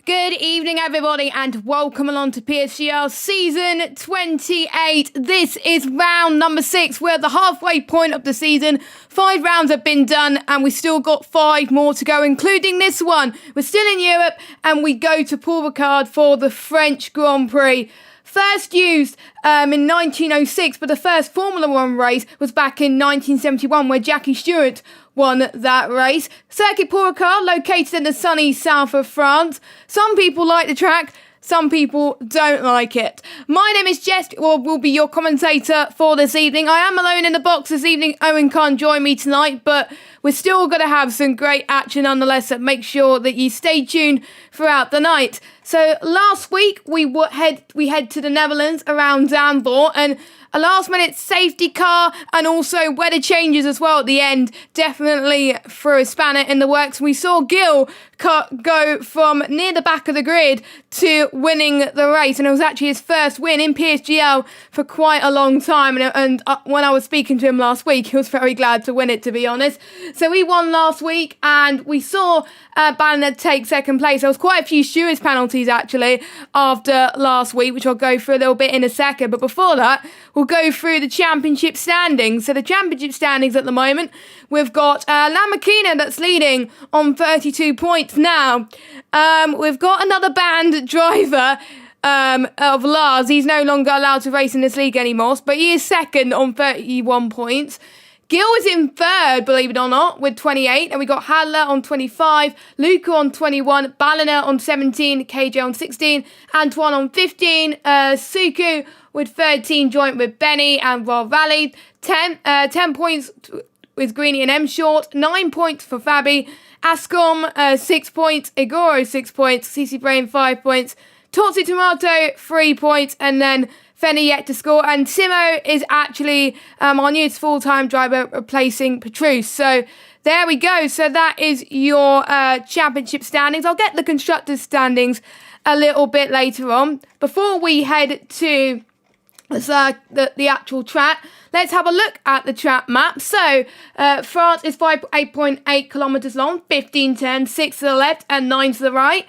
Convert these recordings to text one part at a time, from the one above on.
Good evening, everybody, and welcome along to PSGL Season 28. This is round number 6. We're at the halfway point of the season. 5 rounds have been done, and we still got 5 more to go, including this one. We're still in Europe, and we go to Paul Ricard for the French Grand Prix. First used in 1906, but the first Formula One race was back in 1971, where Jackie Stewart won that race. Circuit Paul Ricard, located in the sunny south of France. Some people like the track, some people don't like it. My name is Jess, will be your commentator for this evening. I am alone in the box this evening. Owen can't join me tonight, but we're still going to have some great action nonetheless, so make sure that you stay tuned throughout the night. So last week we head to the Netherlands around Zandvoort, and a last-minute safety car and also weather changes as well at the end definitely threw a spanner in the works. We saw Gil go from near the back of the grid to winning the race, and it was actually his first win in PSGL for quite a long time, and when I was speaking to him last week, he was very glad to win it, to be honest. So he won last week, and we saw Banner take second place. There was quite a few stewards penalties actually after last week, which I'll go through a little bit in a second, but before that we'll go through the championship standings. So the championship standings at the moment, we've got Lamakina that's leading on 32 points now. We've got another banned driver of Lars. He's no longer allowed to race in this league anymore, but he is second on 31 points. Gil is in third, believe it or not, with 28. And we got Hadler on 25, Luca on 21, Balliner on 17, KJ on 16, Antoine on 15, Suku with 13, joint with Benny and Rob Valley. 10 points with Greeny and M Short, 9 points for Fabi, Ascom 6 points, Igoro 6 points, CC Brain 5 points, Totsi Tomato 3 points, and then Fenny yet to score, and Simo is actually our newest full-time driver, replacing Petrus. So there we go. So that is your championship standings. I'll get the constructors' standings a little bit later on. Before we head to the actual track, let's have a look at the track map. So France is 8.8 kilometres long, 15-10, 6 to the left and 9 to the right.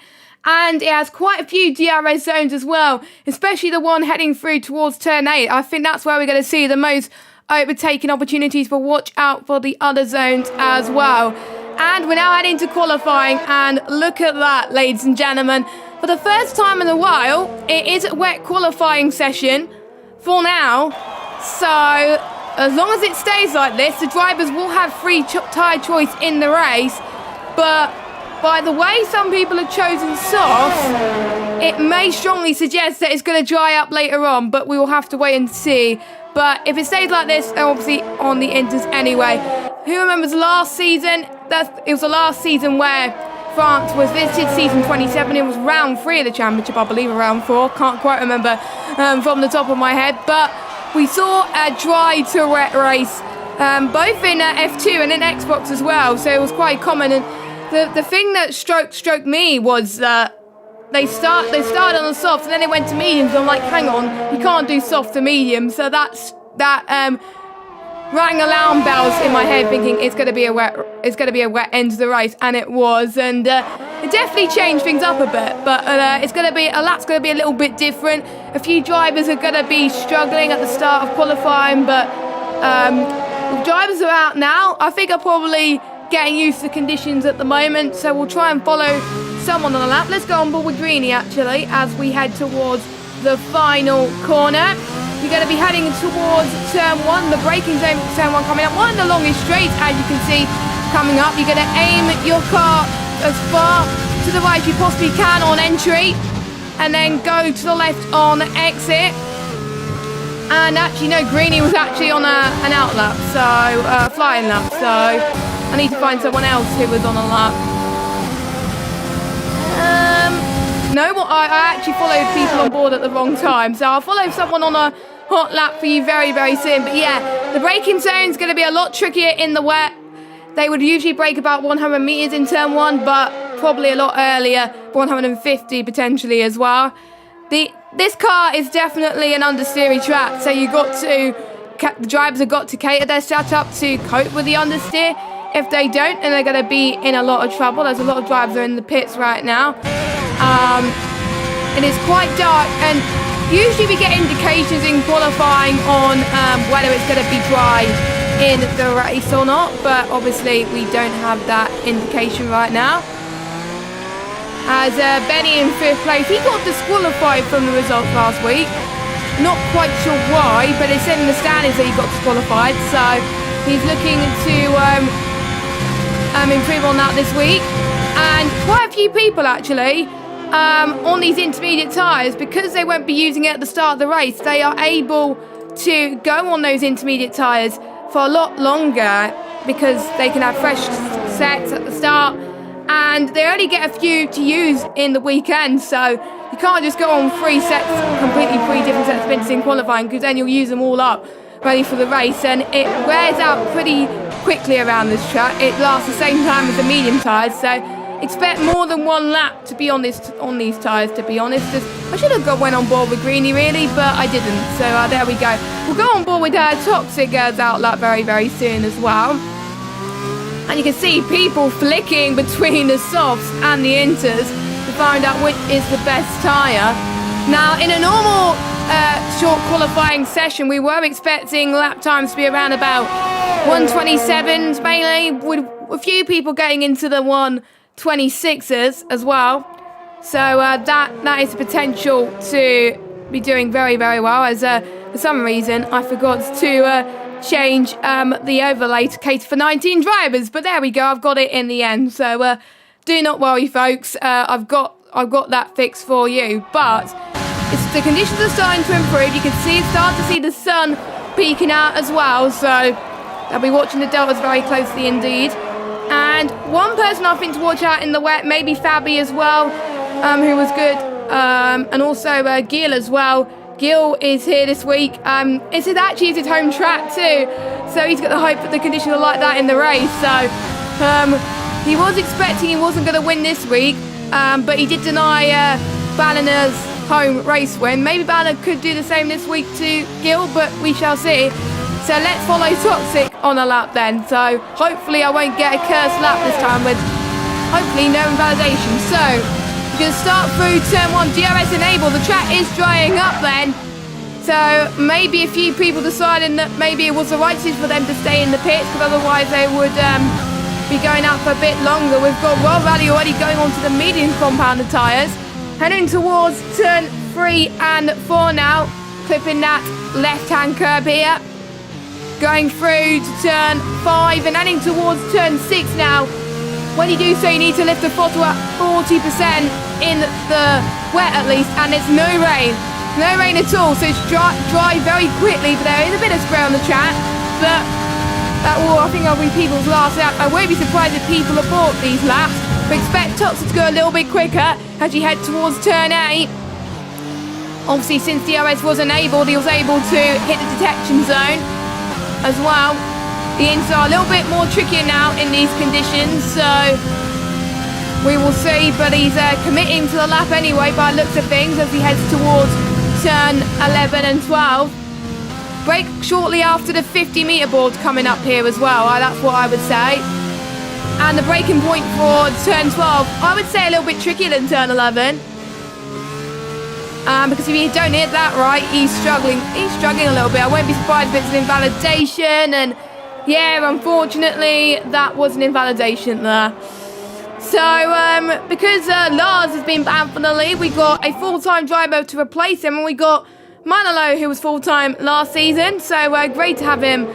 And it has quite a few DRS zones as well, especially the one heading through towards turn 8. I think that's where we're going to see the most overtaking opportunities, but watch out for the other zones as well. And we're now heading to qualifying, and look at that, ladies and gentlemen. For the first time in a while, it is a wet qualifying session for now. So as long as it stays like this, the drivers will have free tyre choice in the race. But by the way some people have chosen soft, it may strongly suggest that it's going to dry up later on, but we will have to wait and see. But if it stays like this, they're obviously on the inters anyway. Who remembers last season? It was the last season where France was visited, season 27. It was round 3 of the championship, I believe, or round 4. Can't quite remember from the top of my head. But we saw a dry to wet race both in F2 and in Xbox as well, so it was quite common. And the thing that struck me was that they started on the soft and then they went to mediums. I'm like, hang on, you can't do soft to medium. So that rang alarm bells in my head, thinking it's going to be a wet end to the race, and it was. And it definitely changed things up a bit. But lap's going to be a little bit different. A few drivers are going to be struggling at the start of qualifying, but the drivers are out now. I think I'm probably getting used to conditions at the moment, so we'll try and follow someone on the lap. Let's go on board with Greeny actually as we head towards the final corner. You're going to be heading towards turn 1, the braking zone for turn 1 coming up. One of the longest straights, as you can see, coming up. You're going to aim your car as far to the right as you possibly can on entry, and then go to the left on exit. And actually, no, Greeny was actually on an out lap, so flying lap. So I need to find someone else who was on a lap. No, I actually followed people on board at the wrong time, so I'll follow someone on a hot lap for you very, very soon. But yeah, the braking zone is going to be a lot trickier in the wet. They would usually brake about 100 metres in turn 1, but probably a lot earlier, 150 potentially as well. This car is definitely an understeery track, so the drivers have got to cater their setup to cope with the understeer. If they don't, then they're going to be in a lot of trouble. There's a lot of drivers are in the pits right now. It is quite dark, and usually we get indications in qualifying on whether it's going to be dry in the race or not, but obviously we don't have that indication right now. As Benny in 5th place, he got disqualified from the results last week. Not quite sure why, but it said in the standings that he got disqualified, so he's looking to improve on that this week. And quite a few people actually on these intermediate tyres, because they won't be using it at the start of the race, they are able to go on those intermediate tyres for a lot longer because they can have fresh sets at the start, and they only get a few to use in the weekend, so you can't just go on 3 sets, completely 3 different sets of spins in qualifying, because then you'll use them all up ready for the race, and it wears out pretty quickly around this track. It lasts the same time as the medium tyres, so expect more than 1 lap to be on these tyres, to be honest. I should have went on board with Greeny really, but I didn't, so there we go. We'll go on board with Toxic out lap very, very soon as well. And you can see people flicking between the softs and the inters to find out which is the best tyre. Now, in a normal short qualifying session, we were expecting lap times to be around about 1:27s mainly, with a few people getting into the 1:26s as well. So that is the potential to be doing very, very well, as for some reason I forgot to change the overlay to cater for 19 drivers, but there we go, I've got it in the end, so do not worry folks, I've got that fixed for you. But the conditions are starting to improve. You can start to see the sun peeking out as well, so I'll be watching the deltas very closely indeed. And one person I think to watch out in the wet, maybe Fabi as well, who was good, and also Gil as well. Gil is here this week. It's actually his home track too, so he's got the hope that the conditions are like that in the race. So he was expecting he wasn't going to win this week, but he did deny Ballina's home race win. Maybe Ballina could do the same this week to Gil, but we shall see. So let's follow Toxic on a lap then. So hopefully I won't get a cursed lap this time, with hopefully no invalidation. So we're going to start through turn 1, DRS enable. The track is drying up then, so maybe a few people deciding that maybe it was the right decision for them to stay in the pits, because otherwise they would be going out for a bit longer. We've got World Rally already going on to the medium compounded tyres, heading towards turn 3 and 4 now, clipping that left-hand curb here, going through to turn 5 and heading towards turn 6 now. When you do so, you need to lift the throttle at 40% in the wet at least, and it's no rain at all, so it's dry very quickly, but there is a bit of spray on the track, but that will, I think, will be people's last lap. I won't be surprised if people abort these laps, but expect Toxic to go a little bit quicker as you head towards turn 8. Obviously, since DRS was enabled, he was able to hit the detection zone as well. The ins are a little bit more trickier now in these conditions, so we will see. But he's committing to the lap anyway by the looks of things as he heads towards turn 11 and 12. Brake shortly after the 50-metre board coming up here as well. That's what I would say. And the braking point for turn 12, I would say a little bit trickier than turn 11. Because if you don't hit that right, he's struggling. He's struggling a little bit. I won't be surprised if it's an invalidation. And yeah, unfortunately, that was an invalidation there. So, because Lars has been banned from the league, we got a full-time driver to replace him, and we got Manolo, who was full-time last season. So, great to have him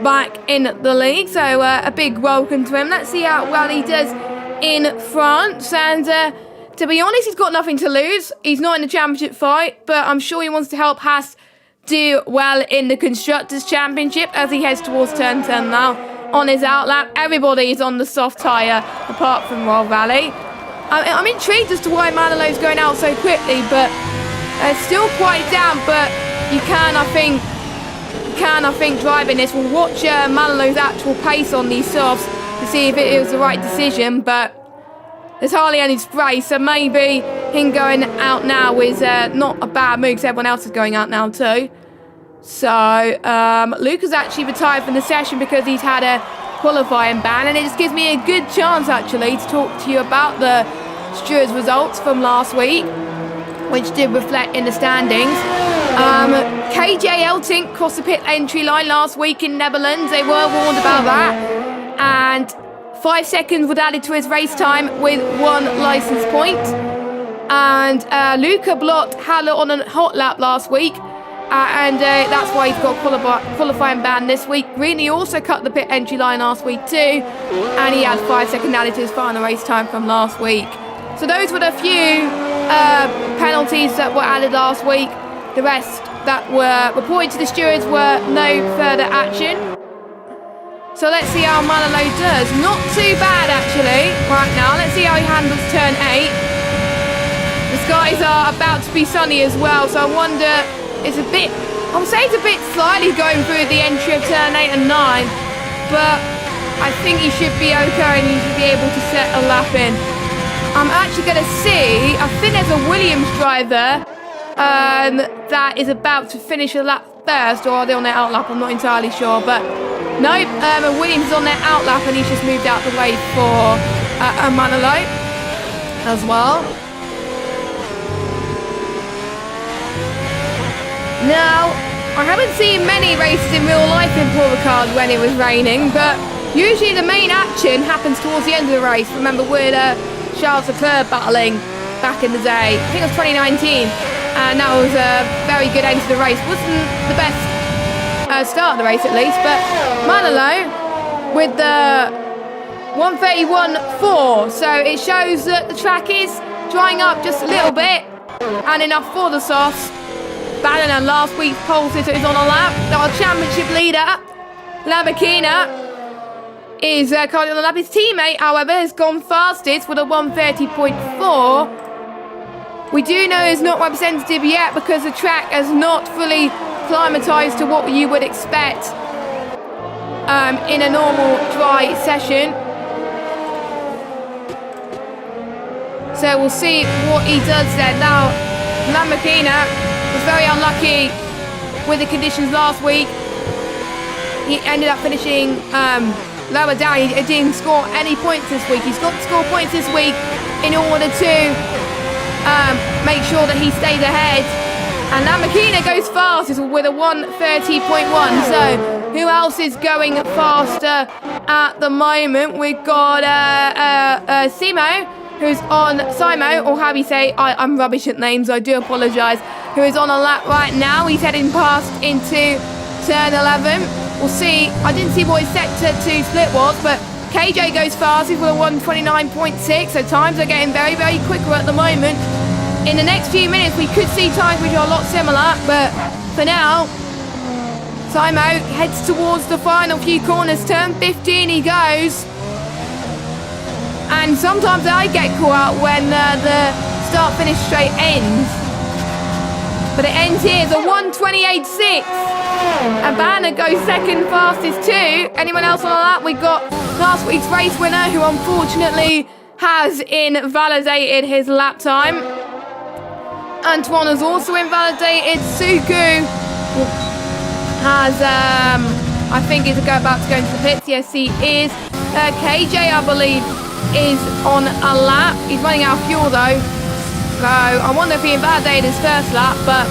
back in the league. So, a big welcome to him. Let's see how well he does in France. And to be honest, he's got nothing to lose. He's not in the championship fight, but I'm sure he wants to help Haas do well in the Constructors' Championship as he heads towards turn 10 now. On his outlap, everybody is on the soft tyre apart from Royal Valley. I'm intrigued as to why Manolo's going out so quickly, but it's still quite down. But you can, I think, driving this. We'll watch Manolo's actual pace on these softs to see if it was the right decision. But there's hardly any spray, so maybe him going out now is not a bad move because everyone else is going out now too. So, Luke has actually retired from the session because he's had a qualifying ban, and it just gives me a good chance, actually, to talk to you about the stewards' results from last week, which did reflect in the standings. KJL Tink crossed the pit entry line last week in Netherlands. They were warned about that, and 5 seconds was added to his race time with 1 licence point. And Luca blocked Haller on a hot lap last week. And that's why he's got a qualifying ban this week. Greeny also cut the pit entry line last week too. And he had 5 seconds added to his final race time from last week. So those were the few penalties that were added last week. The rest that were reported to the stewards were no further action. So let's see how Manolo does. Not too bad actually right now. Let's see how he handles turn 8. The skies are about to be sunny as well, so I wonder... It's a bit, I would say it's a bit slightly going through the entry of turn 8 and 9, but I think he should be okay and he should be able to set a lap in. I'm actually going to see, I think there's a Williams driver that is about to finish a lap first, or are they on their outlap? I'm not entirely sure, but nope, Williams is on their outlap and he's just moved out the way for Manolo as well. Now, I haven't seen many races in real life in Paul Ricard when it was raining, but usually the main action happens towards the end of the race. Remember with Charles Leclerc battling back in the day. I think it was 2019, and that was a very good end to the race. Wasn't the best start of the race at least, but Manolo with the 131.4, so it shows that the track is drying up just a little bit, and enough for the softs. Bannon last week's pole sitter is on a lap. Our championship leader, Lamborghini, is currently on the lap. His teammate, however, has gone fastest with a 130.4. We do know it's not representative yet because the track has not fully climatised to what you would expect in a normal dry session. So we'll see what he does there. Now, Lamborghini was very unlucky with the conditions last week. He ended up finishing lower down. He didn't score any points this week. He's got to score points this week in order to make sure that he stays ahead. And Lamborghini goes fast with a 130.1. So who else is going faster at the moment? We've got Simo, who's on Simo, or how we say, I'm rubbish at names, I do apologise, who is on a lap right now. He's heading past into turn 11. We'll see. I didn't see what his sector 2 split was, but KJ goes fast. He's with a 129.6, so times are getting very, very quicker at the moment. In the next few minutes, we could see times which are a lot similar, but for now, Simo heads towards the final few corners. Turn 15 he goes. And sometimes I get caught out when the start-finish straight ends. But it ends here, the 128.6. And Banner goes second fastest too. Anyone else on that? We got last week's race winner, who unfortunately has invalidated his lap time. Antoine has also invalidated. Suku has, I think he's about to go into the pits. Yes, he is. KJ, I believe, is on a lap. He's running out of fuel though. So I wonder if he invalidated his first lap, but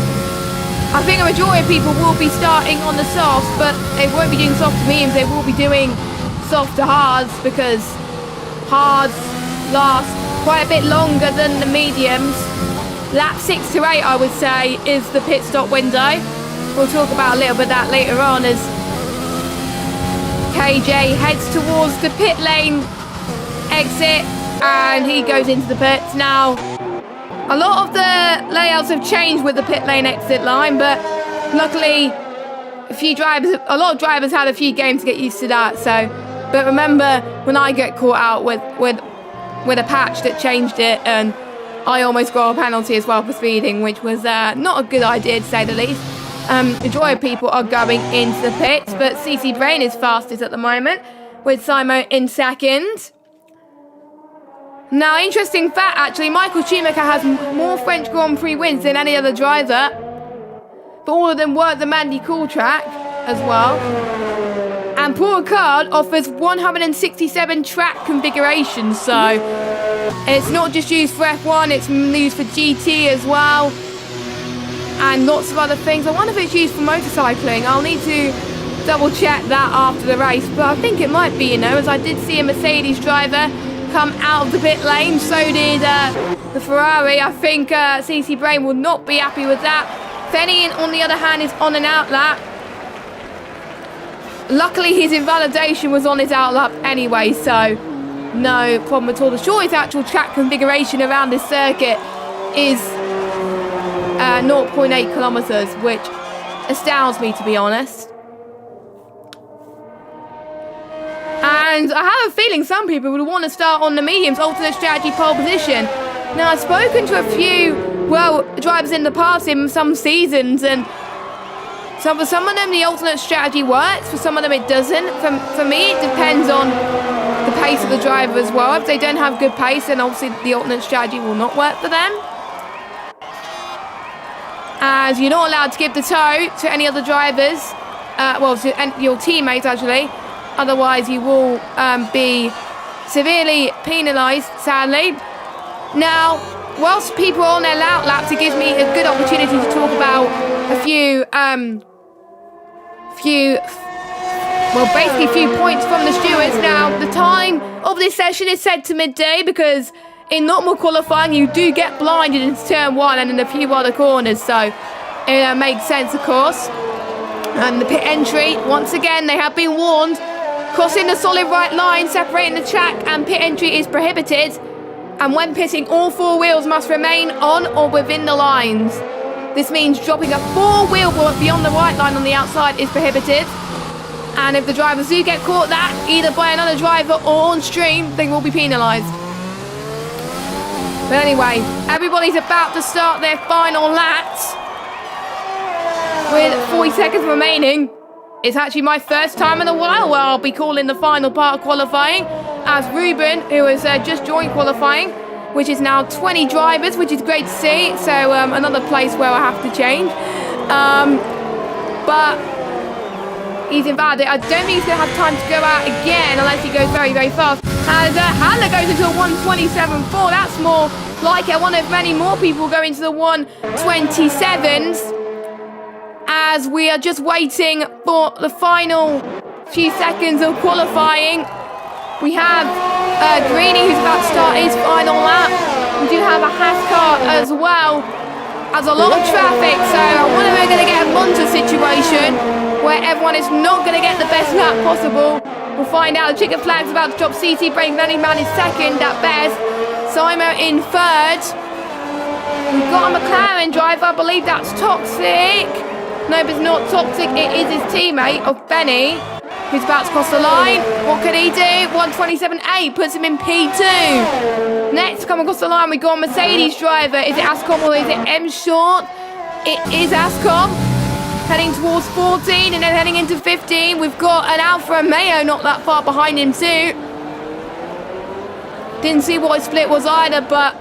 I think a majority of people will be starting on the softs, but they won't be doing soft to mediums. They will be doing soft to hards, because hards last quite a bit longer than the mediums. Lap 6 to 8, I would say, is the pit stop window. We'll talk about a little bit of that later on as KJ heads towards the pit lane exit and he goes into the pits. Now, a lot of the layouts have changed with the pit lane exit line, but luckily a lot of drivers had a few games to get used to that. So, but remember when I get caught out with a patch that changed it, and I almost got a penalty as well for speeding, which was not a good idea to say the least. Majority of people are going into the pits, but CC Brain is fastest at the moment, with Simo in second. Now, interesting fact, actually, Michael Schumacher has more French Grand Prix wins than any other driver, but all of them were the Mandy Cool track as well. And Paul Ricard offers 167 track configurations, so it's not just used for F1, it's used for GT as well, and lots of other things. I wonder if it's used for motorcycling. I'll need to double check that after the race, but I think it might be, as I did see a Mercedes driver come out of the pit lane, so did the Ferrari. I think CC Brain will not be happy with that. Fenny, on the other hand, is on an out lap. Luckily, his invalidation was on his out lap anyway, so no problem at all. The shortest actual track configuration around this circuit is 0.8 kilometers, which astounds me, to be honest. And I have a feeling some people would want to start on the mediums, alternate strategy pole position. Now, I've spoken to a few, drivers in the past in some seasons, and so for some of them the alternate strategy works, for some of them it doesn't. For me, it depends on the pace of the driver as well. If they don't have good pace, then obviously the alternate strategy will not work for them. As you're not allowed to give the toe to any other drivers, to your teammates actually. Otherwise, you will be severely penalised, sadly. Now, whilst people are on their out laps, it gives me a good opportunity to talk about a few points from the stewards. Now, the time of this session is set to midday because in normal qualifying, you do get blinded into turn 1 and in a few other corners, so it makes sense, of course. And the pit entry, once again, they have been warned. Crossing the solid right line, separating the track and pit entry is prohibited. And when pitting, all 4 wheels must remain on or within the lines. This means dropping a 4-wheel beyond the white line on the outside is prohibited. And if the drivers do get caught that, either by another driver or on stream, they will be penalised. But anyway, everybody's about to start their final laps with 40 seconds remaining. It's actually my first time in a while where I'll be calling the final part of qualifying, as Ruben, who has just joined qualifying, which is now 20 drivers, which is great to see. So another place where I have to change. But he's invalid. I don't think he's going to have time to go out again unless he goes very, very fast. And Handler goes into a 127.4. That's more like it. I wonder if many more people go into the 127s. As we are just waiting for the final few seconds of qualifying. We have Greeny, who's about to start his final lap. We do have a Haskar as well, as a lot of traffic, so I wonder if we're going to get a Monza situation where everyone is not going to get the best lap possible. We'll find out. The chicken flag's about to drop. CC Brain Running Man is second at best. Simo in third. We've got a McLaren driver, I believe that's Toxic. No, but it's not Toxic, it is his teammate of Benny, who's about to cross the line. What can he do? 127.8 puts him in P2. Next, come across the line, we got a Mercedes driver. Is it Ascom or is it M Short? It is Ascom. heading towards 14 and then heading into 15. We've got an Alfa Romeo not that far behind him too. Didn't see what his split was either, but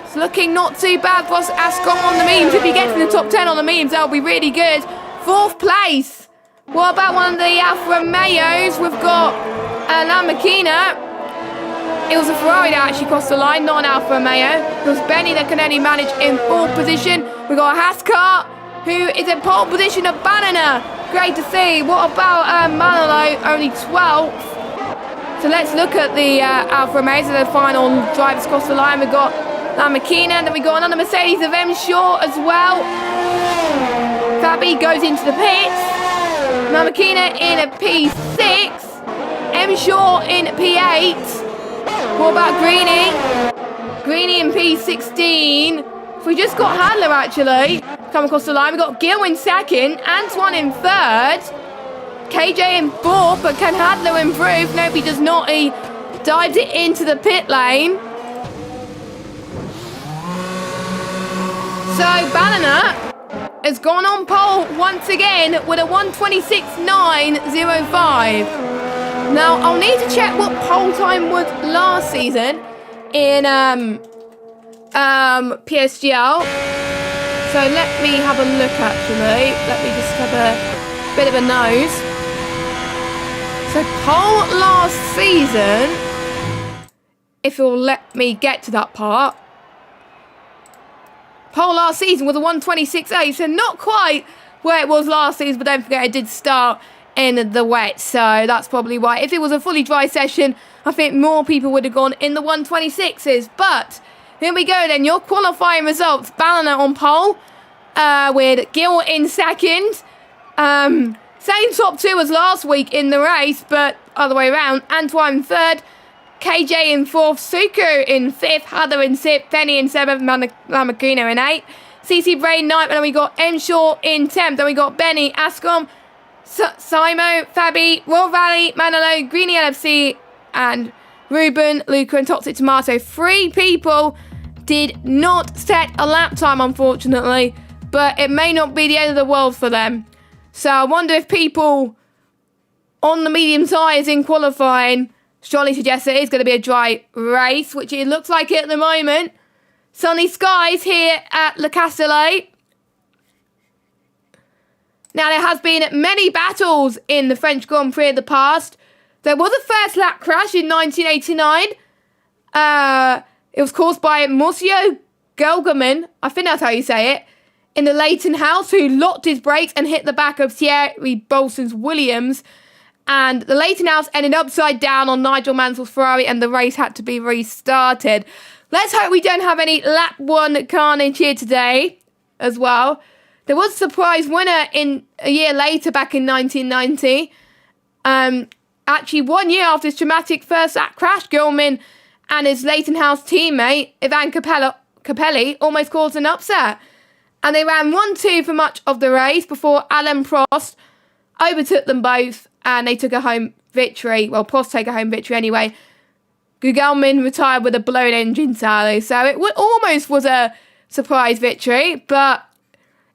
it's looking not too bad for us. Ascom on the mediums. If he gets in the top 10 on the mediums, that'll be really good. 4th place. What about one of the Alfa Romeos? We've got a Lamborghini. It was a Ferrari that actually crossed the line, not an Alfa Romeo. It was Benny that can only manage in 4th position. We've got a Haskar, who is in pole position of Banana. Great to see. What about Manolo, only 12th? So let's look at the Alfa Romeos, the final drivers across the line. We've got Lamborghini, and then we've got another Mercedes of M Shaw as well. Fabi goes into the pits. Lamborghini in a P6. M Shaw in P8. What about Greeny? Greeny in P16. So we just got Handler actually come across the line. We've got Gil in 2nd, Antoine in 3rd, KJ in 4th, but can Handler improve? Nope, he does not. He dives it into the pit lane. So Banana has gone on pole once again with a 1:26.905. Now, I'll need to check what pole time was last season in PSGL. So let me have a look, actually. Let me just have a bit of a nose. So pole last season, if you'll let me get to that part. Pole last season was a 1:26.8, so not quite where it was last season, but don't forget it did start in the wet, so that's probably why. If it was a fully dry session, I think more people would have gone in the 1:26s. But here we go then, your qualifying results. Ballina on pole, with Gil in 2nd. Same top 2 as last week in the race, but other way around. Antoine 3rd, KJ in 4th, Suku in 5th, Heather in 6th, Penny in 7th, Lamborghini in 8th, CC Brain 9th, and then we got M Shaw in 10th, then we got Benny, Ascom, Simo, Fabi, Royal Valley, Manolo, Greeny LFC, and Ruben, Luca, and Toxic Tomato. 3 people did not set a lap time, unfortunately, but it may not be the end of the world for them. So I wonder if people on the medium tyres in qualifying strongly suggest it is going to be a dry race, which it looks like it at the moment. Sunny skies here at Le Castellet. Now, there has been many battles in the French Grand Prix in the past. There was a first lap crash in 1989. It was caused by Monsieur Gelgerman, I think that's how you say it, in the Leighton House, who locked his brakes and hit the back of Thierry Bolson's Williams. And the Leighton House ended upside down on Nigel Mansell's Ferrari, and the race had to be restarted. Let's hope we don't have any lap 1 carnage here today as well. There was a surprise winner in a year later, back in 1990. Actually, 1 year after his dramatic first lap crash, Gilman and his Leighton House teammate, Ivan Capelli, almost caused an upset. And they ran 1-2 for much of the race before Alain Prost overtook them both, and they took a home victory. Well, Prost took a home victory anyway. Gugelmin retired with a blown engine, sadly. So it almost was a surprise victory, but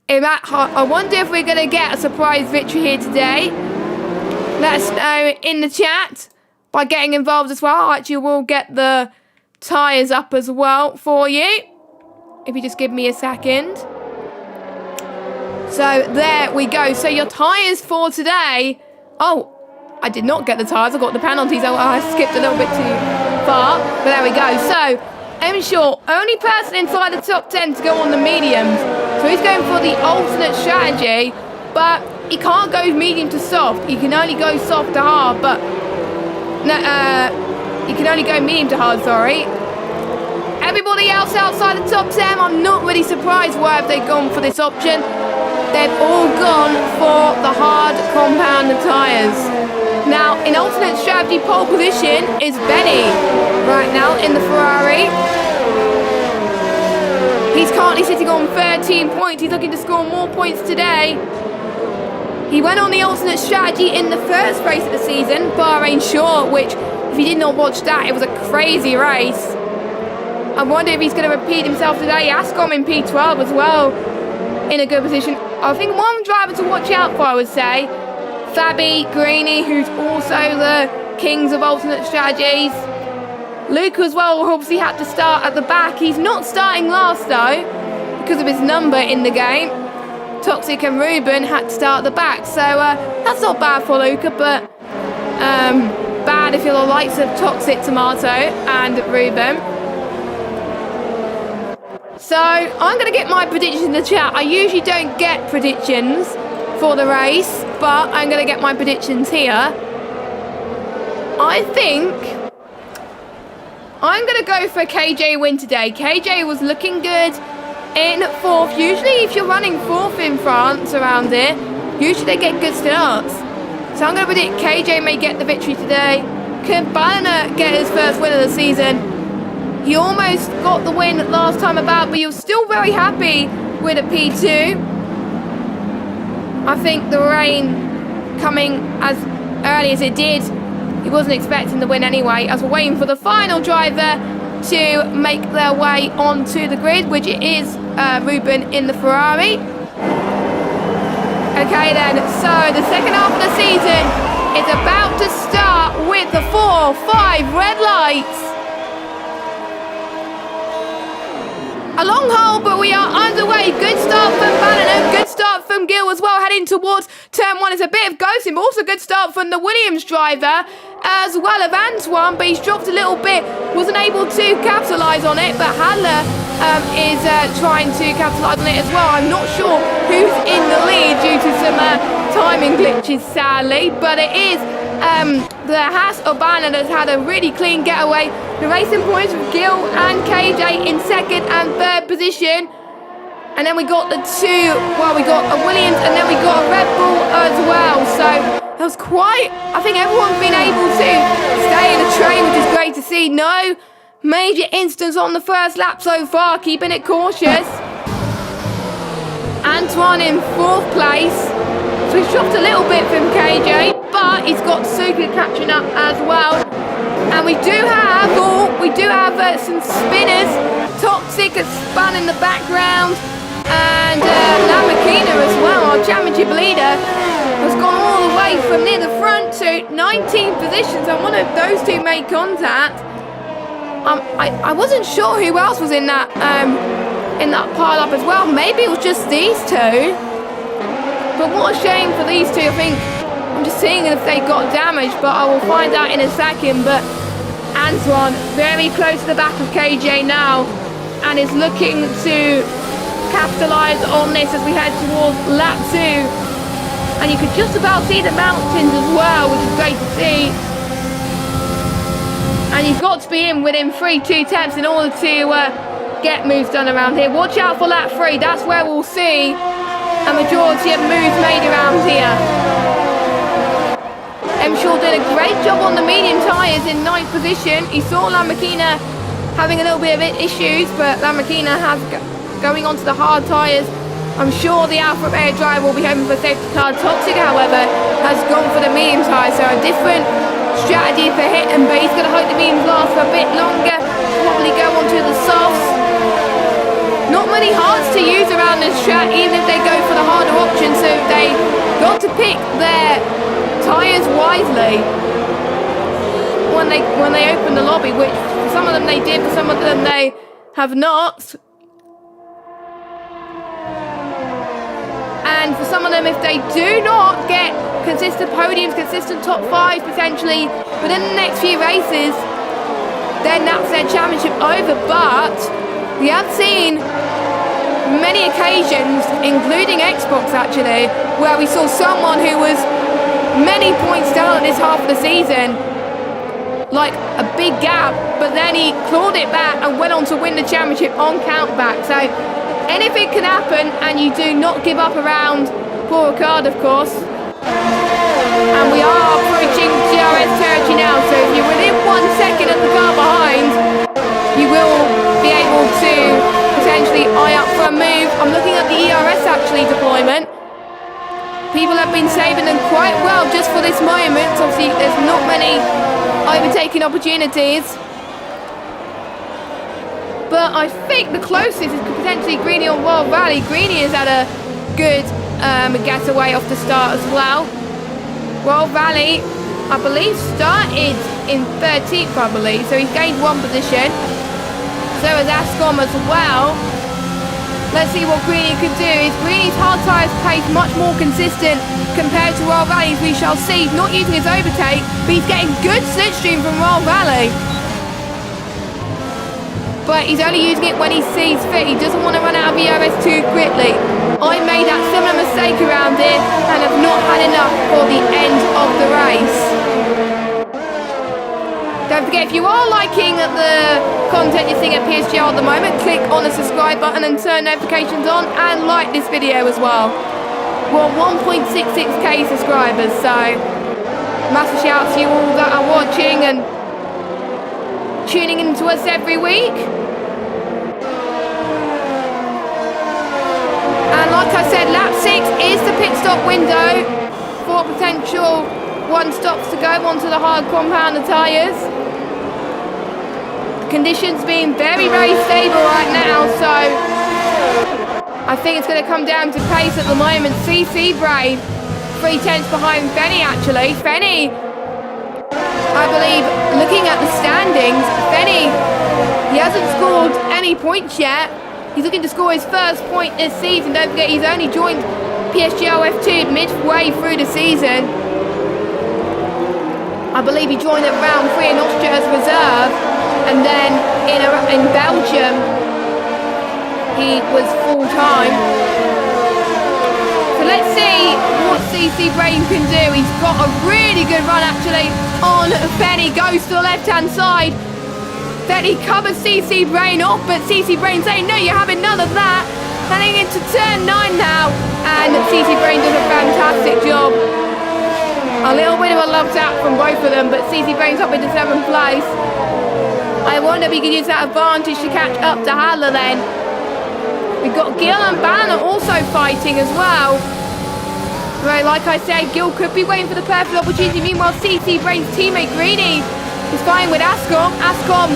I wonder if we're going to get a surprise victory here today. Let us know in the chat by getting involved as well. Actually, we'll get the tyres up as well for you, if you just give me a second. So there we go. So your tyres for today. Oh, I did not get the tyres. I got the penalties. I skipped a little bit too far. But there we go. So M Shaw, only person inside the top 10 to go on the mediums. So he's going for the alternate strategy, but he can't go medium to soft. He can only go soft to hard, but no, he can only go medium to hard, sorry. Everybody else outside the top 10, I'm not really surprised why have they gone for this option. They've all gone for the hard compound tyres. Now, in alternate strategy pole position is Benny right now in the Ferrari. He's currently sitting on 13 points. He's looking to score more points today. He went on the alternate strategy in the first race of the season, Bahrain Short, which, if you did not watch that, it was a crazy race. I wonder if he's going to repeat himself today. Ascom in P12 as well, in a good position. I think one driver to watch out for, I would say. Fabi, Greeny, who's also the kings of alternate strategies. Luke as well obviously had to start at the back. He's not starting last though, because of his number in the game. Toxic and Ruben had to start at the back. So that's not bad for Luca, but bad if you're the likes of Toxic, Tomato and Ruben. So I'm going to get my predictions in the chat. I usually don't get predictions for the race, but I'm going to get my predictions here. I think I'm going to go for KJ win today. KJ was looking good in fourth. Usually if you're running fourth in France around here, usually they get good starts. So I'm going to predict KJ may get the victory today. Can Banner get his first win of the season? He almost got the win last time about, but he was still very happy with a P2. I think the rain coming as early as it did, he wasn't expecting the win anyway, as we're waiting for the final driver to make their way onto the grid, which it is Ruben in the Ferrari. Okay then, so the second half of the season is about to start with the 4-5 red lights. A long hole, but we are underway. Good start from Bannon, good start from Gill as well, heading towards turn one. It's a bit of ghosting, but also good start from the Williams driver, as well as Antoine, but he's dropped a little bit, wasn't able to capitalise on it, but Haller is trying to capitalise on it as well. I'm not sure who's in the lead due to some timing glitches, sadly, but it is the Haas Urbana that's had a really clean getaway. The racing points with Gil and KJ in second and third position. And then we got the two, well, we got a Williams and then we got a Red Bull as well. So that was quite, I think everyone's been able to stay in the train, which is great to see. No major incidents on the first lap so far, keeping it cautious. Antoine in fourth place. So he's dropped a little bit from KJ, but he's got Suka catching up as well. And we do have some spinners. Toxic has spun in the background. And Lamakina as well, our championship leader, has gone all the way from near the front to 19 positions. And one of those two made contact. I wasn't sure who else was in that pile up as well. Maybe it was just these two. But what a shame for these two. I think I'm just seeing if they got damaged, but I will find out in a second. But Antoine very close to the back of KJ now and is looking to capitalise on this as we head towards lap 2. And you could just about see the mountains as well, which is great to see. And you've got to be in within 3/2 in order to get moves done around here. Watch out for lap 3, that's where we'll see a majority of moves made around here. M. Shaw did a great job on the medium tyres in 9th position. He saw Lamakina having a little bit of issues, but Lamakina has going onto the hard tyres. I'm sure the Alfa Romeo driver will be hoping for safety car. Toxic, however, has gone for the medium tyres, so a different strategy for him, but he's going to hope the mediums last for a bit longer. Probably go onto the softs. Not many hards to use around this track, even if they go for the harder option, so they got to pick their tyres wisely when they open the lobby, which for some of them they did, for some of them they have not. And for some of them, if they do not get consistent podiums, consistent top 5 potentially within the next few races, then that's their championship over. But we have seen many occasions, including Xbox actually, where we saw someone who was many points down at this half of the season, like a big gap, but then he clawed it back and went on to win the championship on countback. So anything can happen, and you do not give up around Paul Ricard, of course. And we are approaching GRS territory now, so if you're within 1 second of the car behind, you will be able to potentially eye up for a move. I'm looking at the ERS actually deployment. People have been saving them quite well just for this moment. Obviously, there's not many overtaking opportunities. But I think the closest is potentially Greeny on Wild Valley. Greeny has had a good getaway off the start as well. Royal Valley, I believe, started in 13th, I believe, so he's gained 1 position. So has Ascom as well. Let's see what Greeny can do. Is Greeny's hard tyres pace much more consistent compared to Royal Valley's? We shall see. He's not using his overtake, but he's getting good slipstream from Royal Valley. But he's only using it when he sees fit. He doesn't want to run out of ERS too quickly. I made that similar mistake around here and have not had enough for the end of the race. Don't forget, if you are liking the content you're seeing at PSGL at the moment, click on the subscribe button and turn notifications on, and like this video as well. We're 1.66k subscribers, so massive shout out to you all that are watching and tuning into us every week. And like I said, lap 6 is the pit stop window for potential 1 stops to go onto the hard compounder tyres. Conditions being very, very stable right now, so I think it's going to come down to pace at the moment. CC Brain 3/10 behind Fenny, actually. Fenny, I believe, looking at the standings, Fenny, he hasn't scored any points yet. He's looking to score his first point this season. Don't forget, he's only joined PSGL F2 midway through the season. I believe he joined at round 3 in Austria as reserve, and then in Belgium he was full-time. So let's see what CC Brain can do. He's got a really good run actually on Fenny, goes to the left-hand side. Fenny covers CC Brain off, but CC Brain saying, no, you're having none of that. Heading into turn 9 now, and CC Brain does a fantastic job. A little bit of a love tap from both of them, but CC Brain's up into 7th place. I wonder if he can use that advantage to catch up to Hadler then. We've got Gil and Banner also fighting as well. Right, like I said, Gil could be waiting for the perfect opportunity. Meanwhile, CC Brain's teammate Greeny is fighting with Ascom. Ascom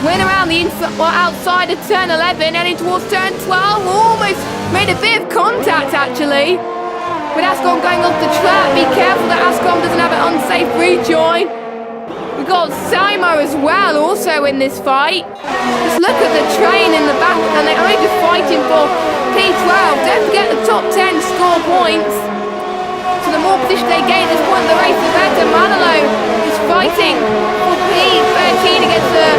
went around the outside of turn 11, heading towards turn 12. Almost made a bit of contact actually. With Ascom going off the track, be careful that Ascom doesn't have an unsafe rejoin. We've got Simo as well also in this fight. Just look at the train in the back, and they're only just fighting for P12. Don't forget the top 10 score points. So the more position they gain at this point in the race, the better. Manolo is fighting for P13 against the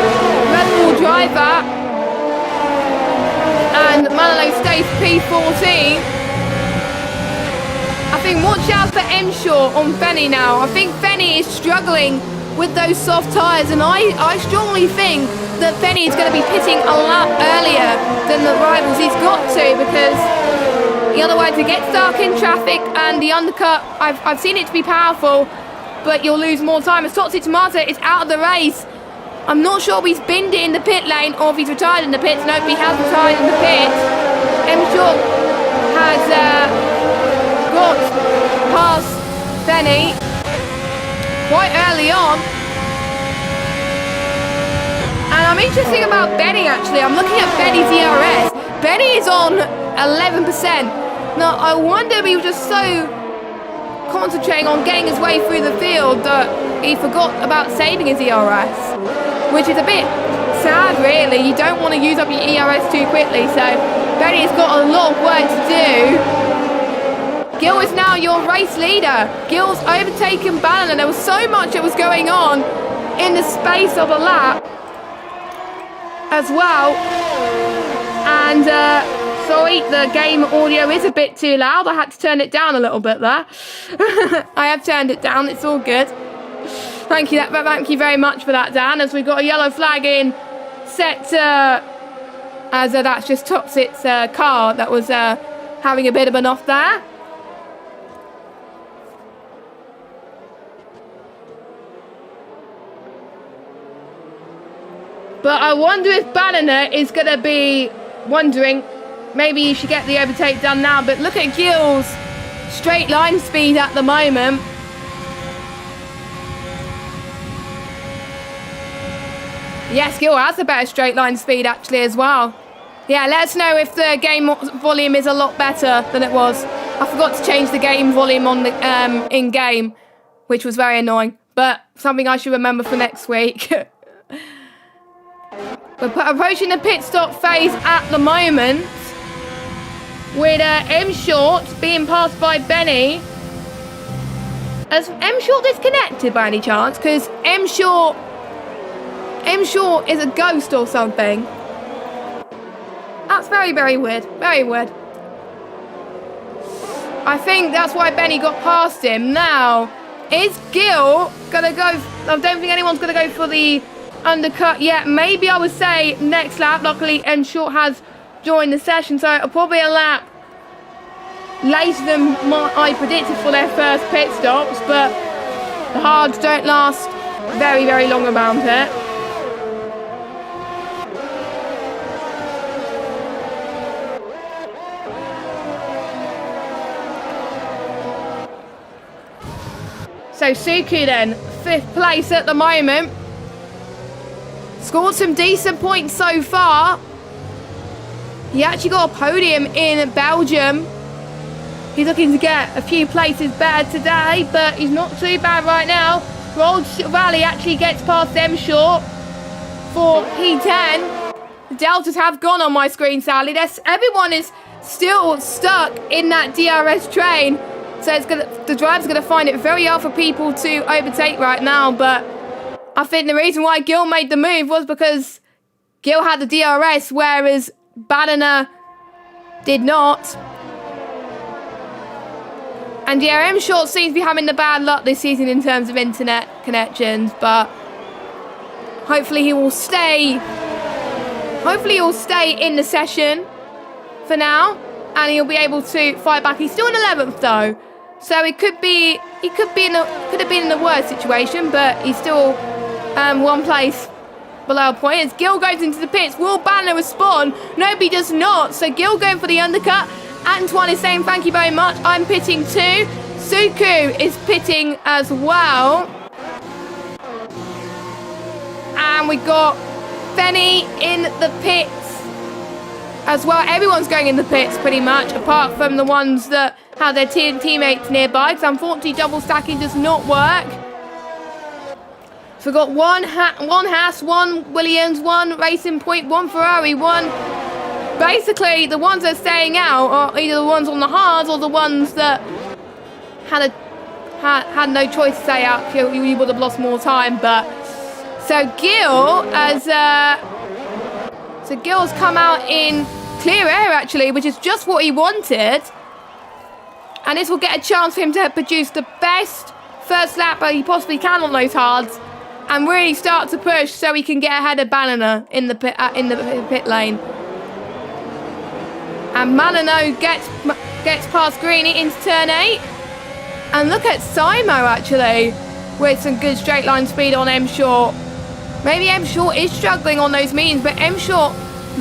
Red Bull driver. And Manolo stays P14. I think watch out for Emshaw on Fenny now. I think Fenny is struggling with those soft tyres, and I strongly think that Fenny is going to be pitting a lap earlier than the rivals. He's got to, because otherwise it gets dark in traffic, and the undercut, I've seen it to be powerful, but you'll lose more time. As Toxic Tomato is out of the race. I'm not sure if he's binned it in the pit lane or if he's retired in the pits. Nope, he has retired in the pits. Emshaw has got past Fenny quite early on. And I'm interested about Benny actually. I'm looking at Benny's ERS. Benny is on 11%. Now I wonder if he was just so concentrating on getting his way through the field that he forgot about saving his ERS, which is a bit sad really. You don't want to use up your ERS too quickly, so Benny's got a lot of work to do. Gil is now your race leader. Gil's overtaken Bannon, and there was so much that was going on in the space of a lap as well. And sorry, the game audio is a bit too loud. I had to turn it down a little bit there. I have turned it down. It's all good. Thank you very much for that, Dan. As we've got a yellow flag in set as that's just Toxic's car that was having a bit of an off there. But I wonder if Banner is going to be wondering, maybe you should get the overtake done now. But look at Gil's straight line speed at the moment. Yes, Gil has a better straight line speed actually as well. Yeah, let us know if the game volume is a lot better than it was. I forgot to change the game volume on the in-game, which was very annoying, but something I should remember for next week. We're approaching the pit stop phase at the moment, with M Short being passed by Benny. Has M Short disconnected by any chance? Because M Short is a ghost or something. That's very, very weird. Very weird. I think that's why Benny got past him. Now, is Gil gonna go? I don't think anyone's gonna go for the undercut yet. Maybe I would say next lap. Luckily, M Short has joined the session, so probably a lap later than I predicted for their first pit stops. But the hards don't last very, very long around it. So Suku then, 5th place at the moment. Scored some decent points so far. He actually got a podium in Belgium. He's looking to get a few places better today, but he's not too bad right now. Rolled Valley actually gets past M Short for P10. The deltas have gone on my screen, sadly. Everyone is still stuck in that DRS train. So the driver's going to find it very hard for people to overtake right now. But I think the reason why Gil made the move was because Gil had the DRS, whereas Banana did not. And yeah, M Short seems to be having the bad luck this season in terms of internet connections. But hopefully he will stay. Hopefully he'll stay in the session for now. And he'll be able to fight back. He's still in 11th though. So it could have been in a worse situation, but he's still one place below a point. As Gil goes into the pits, will Banner respond? Nobody does not. So Gil going for the undercut. Antoine is saying thank you very much. I'm pitting too. Suku is pitting as well. And we got Fenny in the pits as well. Everyone's going in the pits pretty much, apart from the ones that have their teammates nearby, because unfortunately double stacking does not work. So we've got one Haas, one Williams, one Racing Point, one Ferrari, one... Basically, the ones that are staying out are either the ones on the hards or the ones that had no choice to stay out. You would have lost more time, but... So Gil's come out in clear air, actually, which is just what he wanted. And this will get a chance for him to produce the best first lap that he possibly can on those hards. And really start to push so he can get ahead of Banana in the pit lane. And Malino gets past Greeny into turn 8. And look at Simo, actually, with some good straight line speed on M Short. Maybe M Short is struggling on those means, but M Short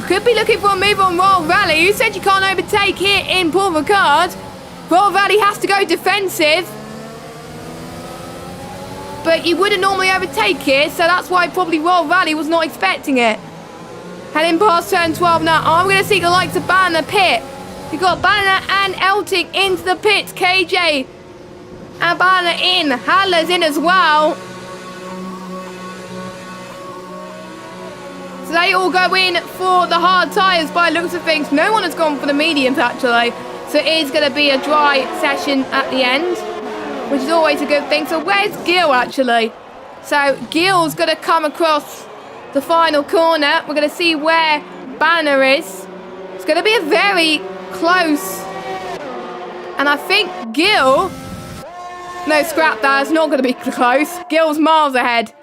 could be looking for a move on Royal Valley. Who said you can't overtake here in Paul Ricard? Royal Valley has to go defensive. But you wouldn't normally overtake it, so that's why probably Royal Valley was not expecting it. Heading past turn 12 now. I'm going to see the likes of Banner pit. You've got Banner and Elting into the pits. KJ and Banner in. Hadler's in as well. So they all go in for the hard tyres by looks of things. No one has gone for the mediums, actually. So it is going to be a dry session at the end, which is always a good thing. So where's Gil, actually? So Gil's going to come across the final corner. We're going to see where Banner is. It's going to be a very close. And I think Gil... No, scrap that. It's not going to be close. Gil's miles ahead.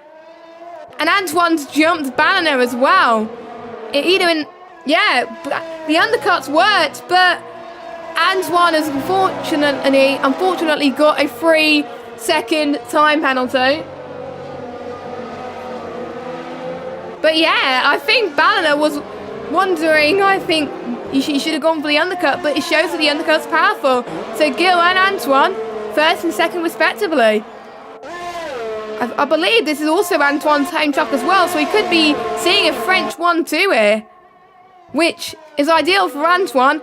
And Antoine's jumped Banner as well. Yeah, the undercuts worked, but Antoine has unfortunately got a 3-second time penalty. But yeah, I think Banner was wondering, I think he should have gone for the undercut, but it shows that the undercut's powerful. So Gil and Antoine, first and second respectively. I believe this is also Antoine's home track as well, so he could be seeing a French 1-2 here, which is ideal for Antoine.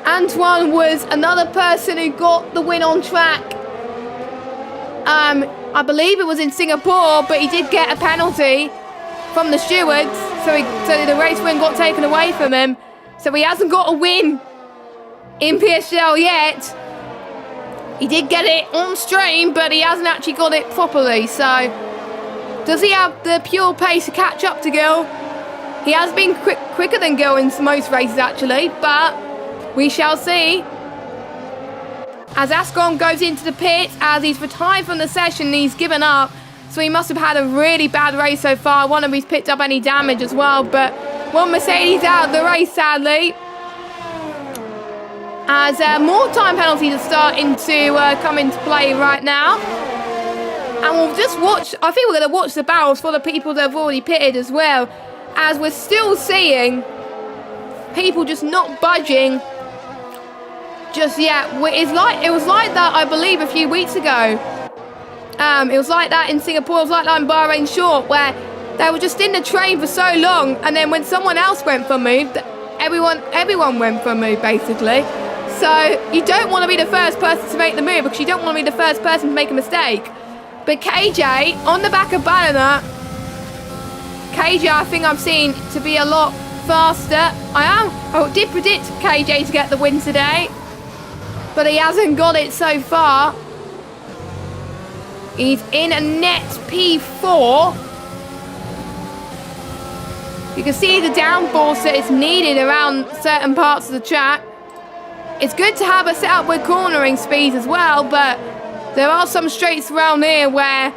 Antoine was another person who got the win on track. I believe it was in Singapore, but he did get a penalty from the stewards, so the race win got taken away from him. So he hasn't got a win in PSGL yet. He did get it on stream, but he hasn't actually got it properly. So does he have the pure pace to catch up to Gil? He has been quicker than Gil in most races actually, but we shall see. As Ascon goes into the pits, as he's retired from the session, he's given up. So he must have had a really bad race so far. I wonder if he's picked up any damage as well. But one Mercedes out of the race, sadly. As more time penalties are starting to come into play right now. And we'll just watch, I think we're going to watch the barrels for the people that have already pitted as well. As we're still seeing people just not budging just yet. It was like that, I believe, a few weeks ago. It was like that in Singapore, it was like that in Bahrain Short, where they were just in the train for so long, and then when someone else went for a move, everyone went for a move, basically. So you don't want to be the first person to make the move, because you don't want to be the first person to make a mistake. But KJ, on the back of Banana, KJ I think I've seen to be a lot faster. I did predict KJ to get the win today, but he hasn't got it so far. He's in a net P4. You can see the downforce that is needed around certain parts of the track. It's good to have a setup with cornering speeds as well, but there are some straights around here where,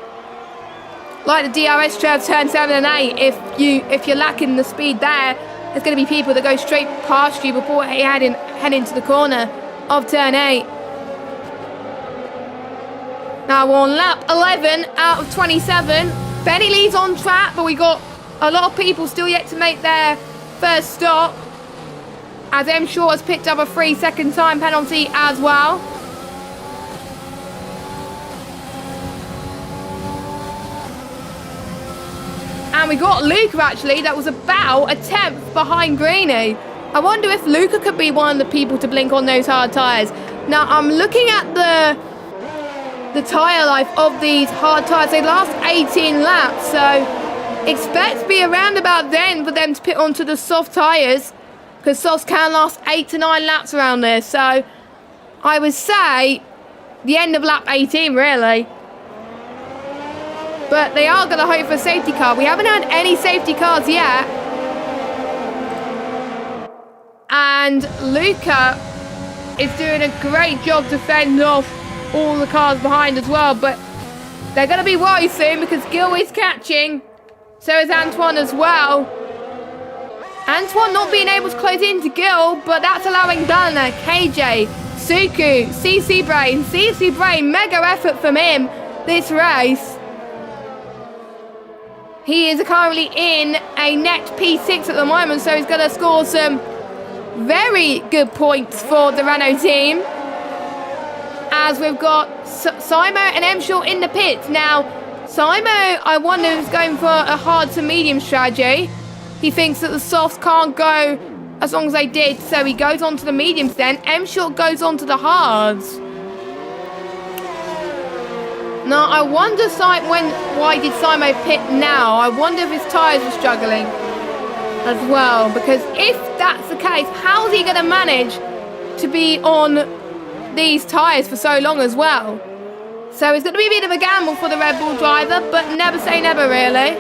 like the DRS curves turn 7 and 8, if you're lacking the speed there, there's going to be people that go straight past you before head into the corner of turn 8. Now we're on lap 11 out of 27. Benny leads on track, but we got a lot of people still yet to make their first stop. As M Short has picked up a 3-second time penalty as well. And we got Luca actually, that was about a 10th behind Greeny. I wonder if Luca could be one of the people to blink on those hard tyres. Now I'm looking at the tyre life of these hard tyres. They last 18 laps, so expect to be around about then for them to put onto the soft tyres, because softs can last 8 to 9 laps around there. So I would say the end of lap 18 really. But they are going to hope for a safety car. We haven't had any safety cars yet. And Luca is doing a great job to fend off all the cars behind as well. But they're going to be worried soon because Gil is catching. So is Antoine as well. Antoine not being able to close into Gil, but that's allowing Dana, KJ, Suku, CC Brain, mega effort from him this race. He is currently in a net P6 at the moment, so he's going to score some very good points for the Renault team. As we've got Simo and M Short in the pits. Now, Simo, I wonder if he's going for a hard to medium strategy. He thinks that the softs can't go as long as they did, so he goes on to the mediums then. M Short goes on to the hards. Now, I wonder why did Simo pit now? I wonder if his tyres were struggling as well. Because if that's the case, how is he going to manage to be on these tyres for so long as well? So it's going to be a bit of a gamble for the Red Bull driver, but never say never, really.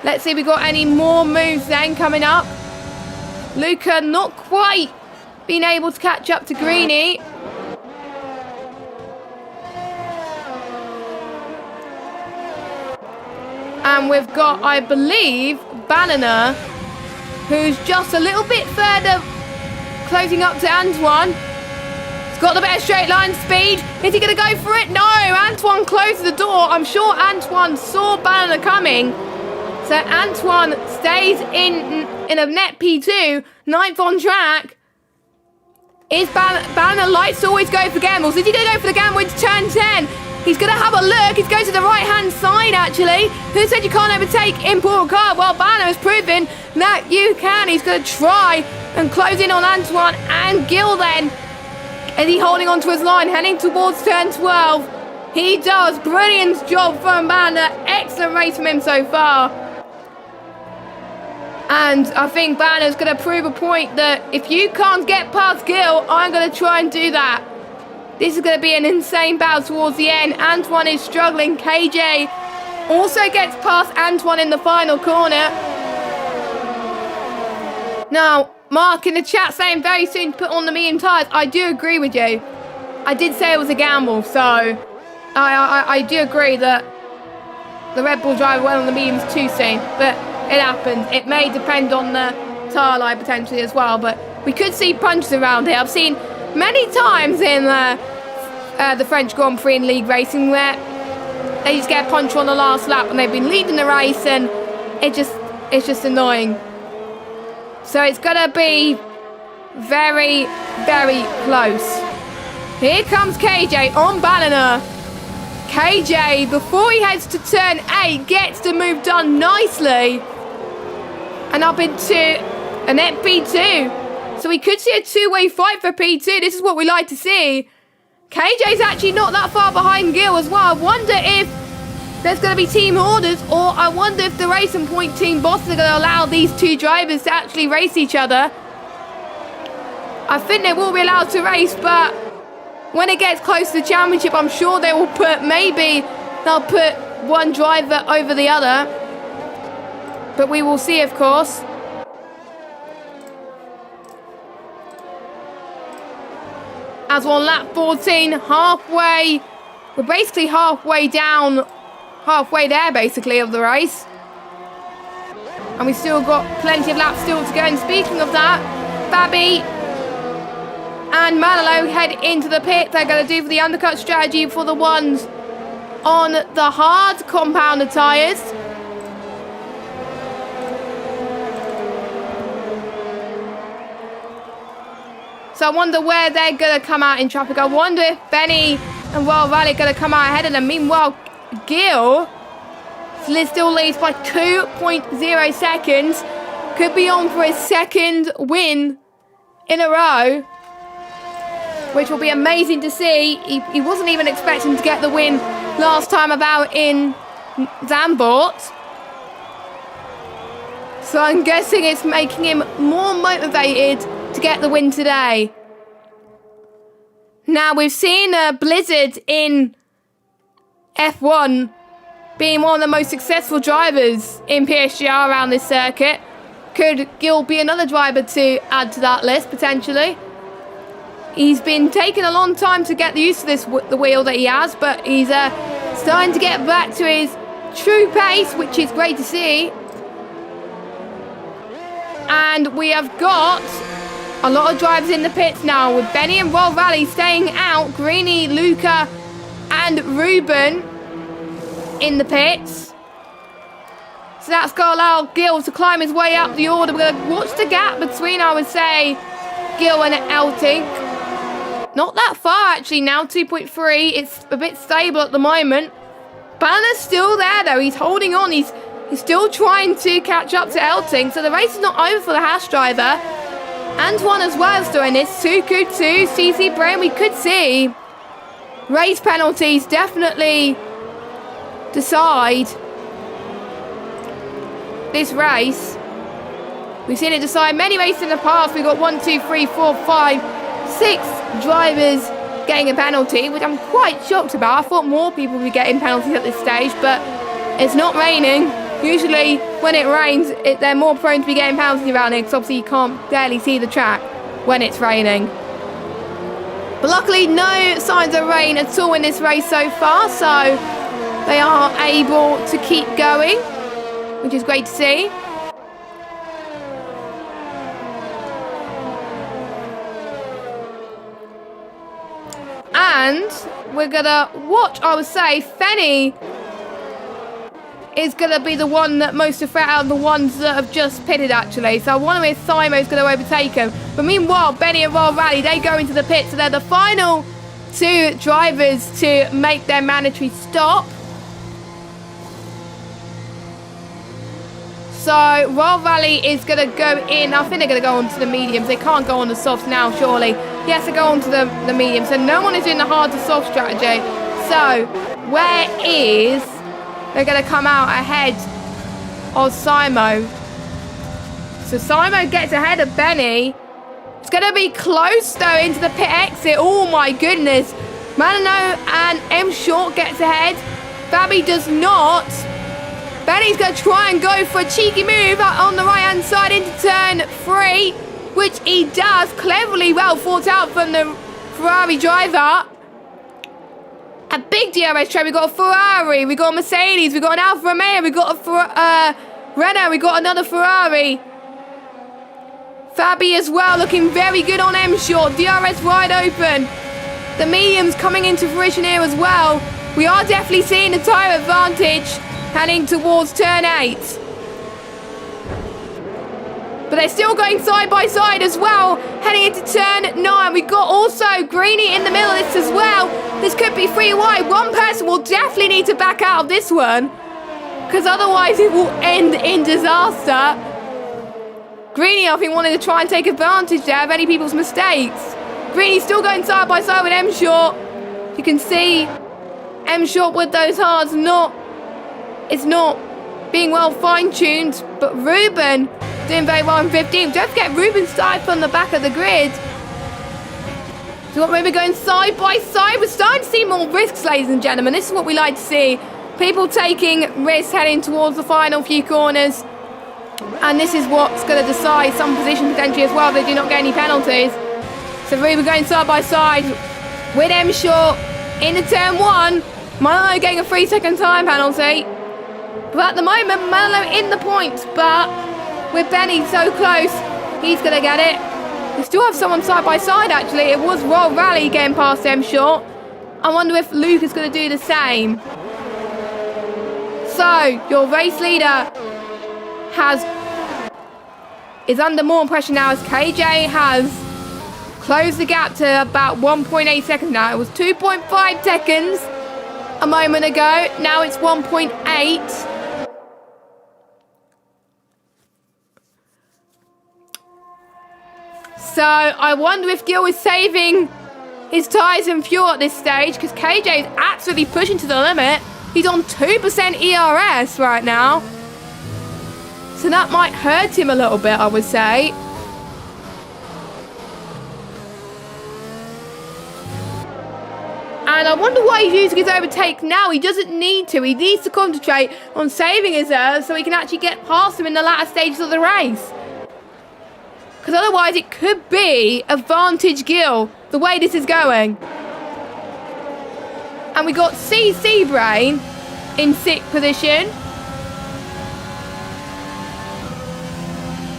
Let's see if we've got any more moves then coming up. Luca not quite being able to catch up to Greeny. And we've got, I believe, Banana, who's just a little bit further closing up to Antoine. He's got the better straight line speed. Is he going to go for it? No, Antoine closed the door. I'm sure Antoine saw Banana coming. So Antoine stays in a net P2, 9th on track. Is Banana likes to always go for gambles. Is he going to go for the gamble into turn 10? He's going to have a look. He's going to the right-hand side, actually. Who said you can't overtake in Paul car? Well, Banner has proven that you can. He's going to try and closing on Antoine and Gil then. Is he holding onto his line, heading towards turn 12? He does. Brilliant job from Banner. Excellent race from him so far. And I think Banner's going to prove a point that if you can't get past Gil, I'm going to try and do that. This is going to be an insane battle towards the end. Antoine is struggling. KJ also gets past Antoine in the final corner. Now, Mark in the chat saying very soon to put on the medium tyres. I do agree with you. I did say it was a gamble, so I do agree that the Red Bull driver went on the mediums too soon. But it happens. It may depend on the tyre line potentially as well, but we could see punches around here. I've seen many times in the French Grand Prix in league racing where they just get a punch on the last lap when they've been leading the race, and it's just annoying. So it's gonna be very, very close. Here comes KJ on Ballina. KJ, before he heads to turn 8, gets the move done nicely. And up into a net P2. So we could see a two-way fight for P2. This is what we like to see. KJ's actually not that far behind Gil as well. I wonder if there's going to be team orders, or I wonder if the Racing Point team bosses are going to allow these two drivers to actually race each other. I think they will be allowed to race, but when it gets close to the championship, I'm sure they will they'll put one driver over the other. But we will see, of course. As we're on lap 14, halfway. We're basically halfway down, halfway there, basically, of the race. And we still got plenty of laps still to go. And speaking of that, Fabi and Manilo head into the pit. They're going to do for the undercut strategy for the ones on the hard compounder tyres. So I wonder where they're going to come out in traffic. I wonder if Benny and Royal Valley are going to come out ahead of them. Meanwhile, Gil still leads by 2.0 seconds. Could be on for his second win in a row, which will be amazing to see. He wasn't even expecting to get the win last time about in Zandvoort. So I'm guessing it's making him more motivated to get the win today. Now, we've seen Blizzard in F1 being one of the most successful drivers in PSGL around this circuit. Could Gil be another driver to add to that list, potentially? He's been taking a long time to get used to the wheel that he has, but he's starting to get back to his true pace, which is great to see. And we have got a lot of drivers in the pits now, with Benny and Royal Valley staying out. Greeny, Luca and Ruben in the pits. So that's going to allow Gil to climb his way up the order. We're going to watch the gap between, I would say, Gil and Eltink. Not that far, actually, now, 2.3. It's a bit stable at the moment. Banner's still there, though. He's holding on. He's still trying to catch up to Eltink. So the race is not over for the Haas driver. Antoine as well is doing this. Suku 2, CC Brain. We could see race penalties definitely decide this race. We've seen it decide many races in the past. We've got 1, 2, 3, 4, 5, 6 drivers getting a penalty, which I'm quite shocked about. I thought more people would be getting penalties at this stage, but it's not raining. Usually when it rains, they're more prone to be getting penalties around here, because obviously you can't barely see the track when it's raining. But luckily no signs of rain at all in this race so far, so they are able to keep going, which is great to see. And we're gonna watch, I would say, Fenny is going to be the one that most of threat out of the ones that have just pitted, actually. So I wonder if Simo's going to overtake him. But meanwhile, Benny and Royal Rally, they go into the pit. So they're the final 2 drivers to make their mandatory stop. So Royal Rally is going to go in. I think they're going to go on to the mediums. They can't go on the softs now, surely. Yes, they go on to the mediums. So no one is doing the hard to soft strategy. So where is... They're going to come out ahead of Simo. So Simo gets ahead of Benny. It's going to be close, though, into the pit exit. Oh, my goodness. Malino and M Short gets ahead. Fabi does not. Benny's going to try and go for a cheeky move on the right-hand side into turn 3, which he does. Cleverly well thought out from the Ferrari driver. A big DRS train. We've got a Ferrari. We've got a Mercedes. We've got an Alfa Romeo. We've got a Renault. We've got another Ferrari. Fabi as well, looking very good on M Short. DRS wide open. The mediums coming into fruition here as well. We are definitely seeing the tyre advantage heading towards turn 8. But they're still going side by side as well, heading into turn 9. We've got also Greeny in the middle of this as well. This could be 3 wide. One person will definitely need to back out of this one, because otherwise it will end in disaster. Greeny, I think, wanted to try and take advantage there of any people's mistakes. Greeny's still going side by side with M Short. You can see M Short with those hards it's not being well fine-tuned, but Ruben doing very well in 15th. Don't forget, Ruben started from the back of the grid. So what, Ruben going side by side. We're starting to see more risks, ladies and gentlemen. This is what we like to see. People taking risks heading towards the final few corners. And this is what's going to decide some position potentially as well if they do not get any penalties. So Ruben going side by side with M Short into turn 1. Manolo getting a 3-second time penalty. But at the moment, Manolo in the points. But with Benny so close, he's going to get it. We still have someone side by side actually. It was Royal Rally getting past M Short. I wonder if Luke is going to do the same. So your race leader is under more pressure now as KJ has closed the gap to about 1.8 seconds now. It was 2.5 seconds a moment ago. Now it's 1.8. So I wonder if Gil is saving his tyres and fuel at this stage, because KJ is absolutely pushing to the limit. He's on 2% ERS right now. So that might hurt him a little bit, I would say. And I wonder why he's using his overtake now. He doesn't need to. He needs to concentrate on saving his air so he can actually get past him in the latter stages of the race. Because otherwise it could be advantage Gil, the way this is going. And we got CC Brain in 6th position,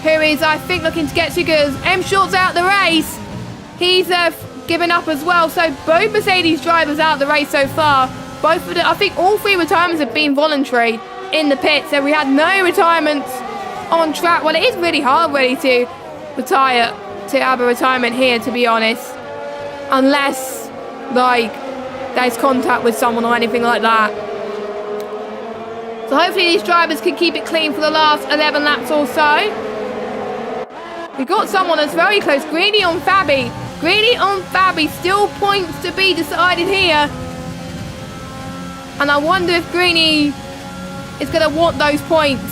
who is, I think, looking to get to good. M Short's out the race. He's given up as well. So both Mercedes drivers out the race so far. Both of them, I think all 3 retirements have been voluntary in the pit. So we had no retirements on track. Well, it is really hard really to retire, to have a retirement here, to be honest. Unless, like, there's contact with someone or anything like that. So hopefully these drivers can keep it clean for the last 11 laps or so. We've got someone that's very close. Greeny on Fabi. Greeny on Fabi. Still points to be decided here. And I wonder if Greeny is going to want those points.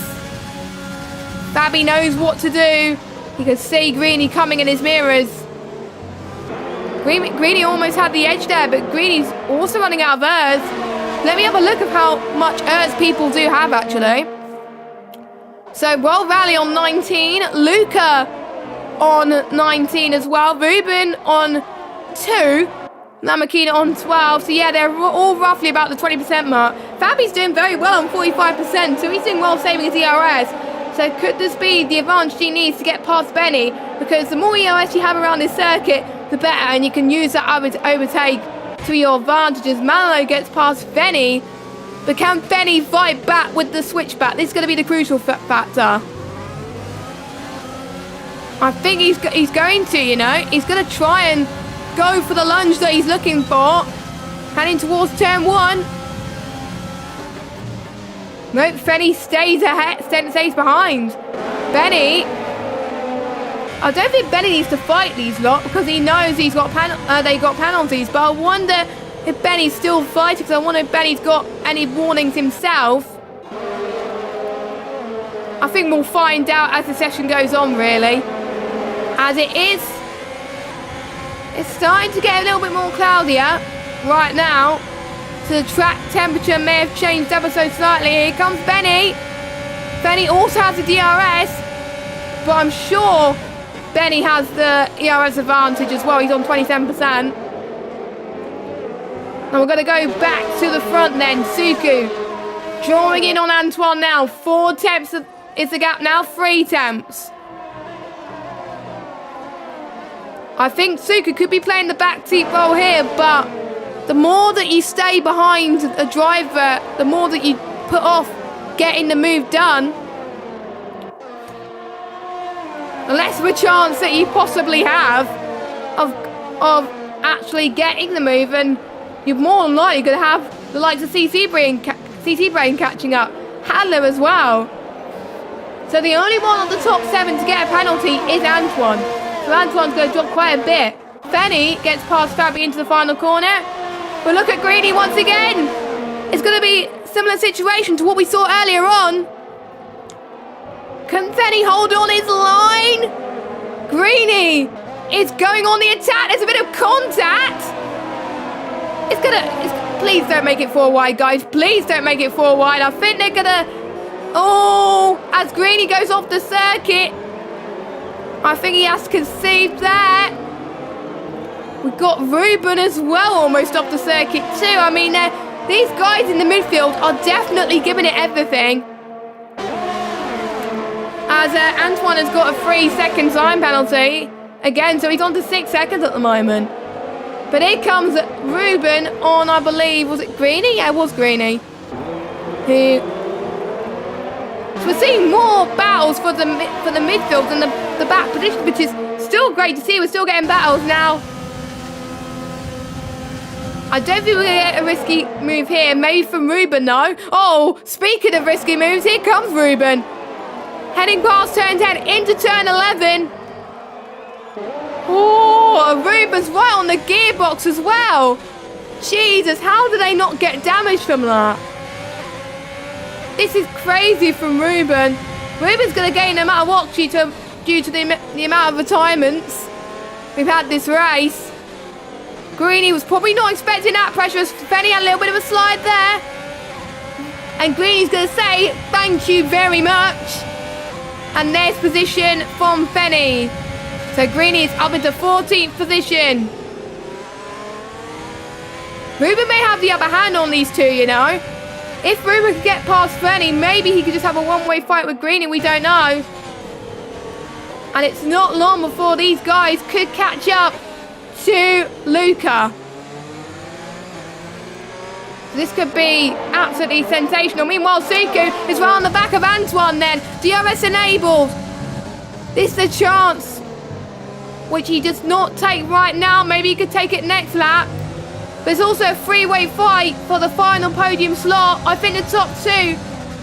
Fabi knows what to do. You can see Greeny coming in his mirrors. Greeny almost had the edge there, but Greeny's also running out of ERS. Let me have a look at how much ERS people do have, actually. So, Royal Rally on 19. Luca on 19 as well. Ruben on 2. Lamakina on 12. So yeah, they're all roughly about the 20% mark. Fabi's doing very well on 45%, so he's doing well saving his ERS. So could this be the advantage he needs to get past Benny? Because the more ERS you have around this circuit, the better, and you can use that overtake to your advantages. Mallow gets past Benny, but can Benny fight back with the switchback? This is going to be the crucial factor. I think he's going to, you know. He's going to try and go for the lunge that he's looking for. Heading towards turn 1. Nope, Fenny stays ahead, stays behind. Benny. I don't think Benny needs to fight these lot because he knows they got penalties. But I wonder if Benny's still fighting because I wonder if Benny's got any warnings himself. I think we'll find out as the session goes on, really. As it's starting to get a little bit more cloudier right now. So the track temperature may have changed ever so slightly. Here comes Benny. Benny also has the DRS, but I'm sure Benny has the ERS advantage as well. He's on 27%. And we're going to go back to the front then. Suku drawing in on Antoine now. 4 temps is the gap now. 3 temps. I think Suku could be playing the backseat role here, but the more that you stay behind a driver, the more that you put off getting the move done, the less of a chance that you possibly have of actually getting the move, and you're more than likely going to have the likes of CC Brain catching up. Handler as well. So the only one on the top 7 to get a penalty is Antoine. So Antoine's going to drop quite a bit. Fenny gets past Fabi into the final corner. But look at Greeny once again. It's going to be a similar situation to what we saw earlier on. Can Fenny hold on his line? Greeny is going on the attack. There's a bit of contact. Please don't make it 4 wide, guys. Please don't make it 4 wide. I think they're going to... Oh, as Greeny goes off the circuit. I think he has to concede there. We've got Ruben as well almost off the circuit too. I mean, these guys in the midfield are definitely giving it everything. As Antoine has got a 3-second time penalty. Again, so he's on to 6 seconds at the moment. But here comes Ruben on, I believe, was it Greeny? Yeah, it was Greeny. So we're seeing more battles for the midfield than the back position, which is still great to see. We're still getting battles now. I don't think we're going to get a risky move here. Maybe from Ruben, though. Oh, speaking of risky moves, here comes Ruben. Heading past turn 10 into turn 11. Oh, Ruben's right on the gearbox as well. Jesus, how do they not get damage from that? This is crazy from Ruben. Ruben's going to gain no matter what due to the amount of retirements we've had this race. Greeny was probably not expecting that pressure as Fenny had a little bit of a slide there. And Greeny's going to say, thank you very much. And there's position from Fenny. So Greeny is up into 14th position. Ruben may have the upper hand on these two, you know. If Ruben could get past Fenny, maybe he could just have a one-way fight with Greeny, we don't know. And it's not long before these guys could catch up to Luca. So this could be absolutely sensational. Meanwhile, Suku is right on the back of Antoine then. DRS enabled. This is a chance which he does not take right now. Maybe he could take it next lap. There's also a 3-way fight for the final podium slot. I think the top 2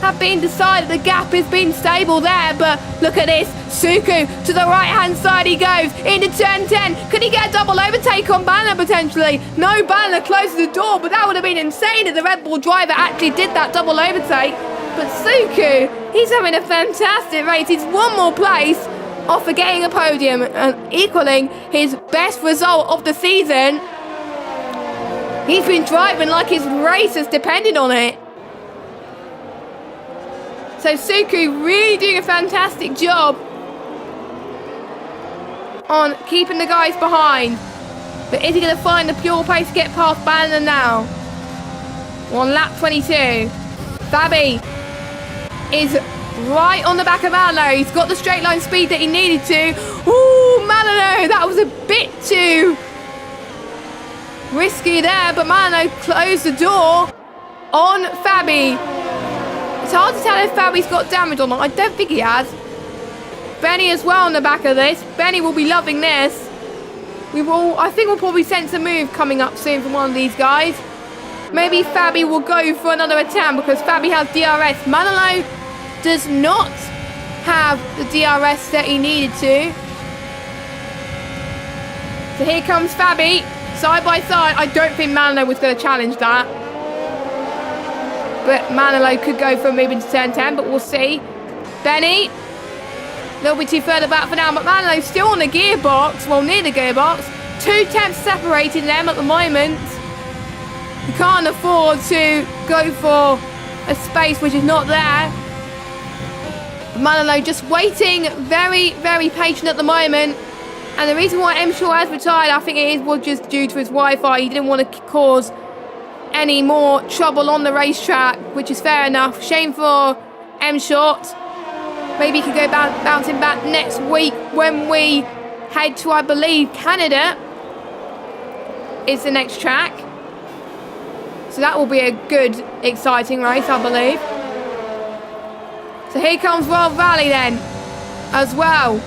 have been decided. The gap has been stable there, but look at this. Suku to the right-hand side he goes. Into turn 10. Could he get a double overtake on Banner potentially? No, Banner closes the door, but that would have been insane if the Red Bull driver actually did that double overtake. But Suku, he's having a fantastic race. He's one more place off of getting a podium and equaling his best result of the season. He's been driving like his race has depended on it. So Suku really doing a fantastic job on keeping the guys behind. But is he going to find the pure pace to get past Banner now? On lap 22. Fabi is right on the back of Malino. He's got the straight line speed that he needed to. Ooh, Malino, that was a bit too risky there, but Malino closed the door on Fabi. It's hard to tell if Fabi's got damage or not. I don't think he has. Benny as well on the back of this. Benny will be loving this. I think we'll probably sense a move coming up soon from one of these guys. maybe Fabi will go for another attempt because Fabi has DRS. Manolo does not have the DRS that he needed to. So here comes Fabi, side by side. I don't think Manolo was going to challenge that. But Manolo could go for a move into turn 10, but we'll see. Benny, a little bit too further back for now, but Manolo's still on the gearbox, well, near the gearbox. 2 tenths separating them at the moment. You can't afford to go for a space which is not there. Manolo just waiting, very, very patient at the moment. And the reason why M. Shaw has retired, I think was just due to his Wi-Fi. He didn't want to cause any more trouble on the racetrack, which is fair enough. Shame for M. Short. Maybe he could go bouncing back next week when we head to, I believe, Canada is the next track. So that will be a good, exciting race, I believe. So here comes Royal Valley then, as well.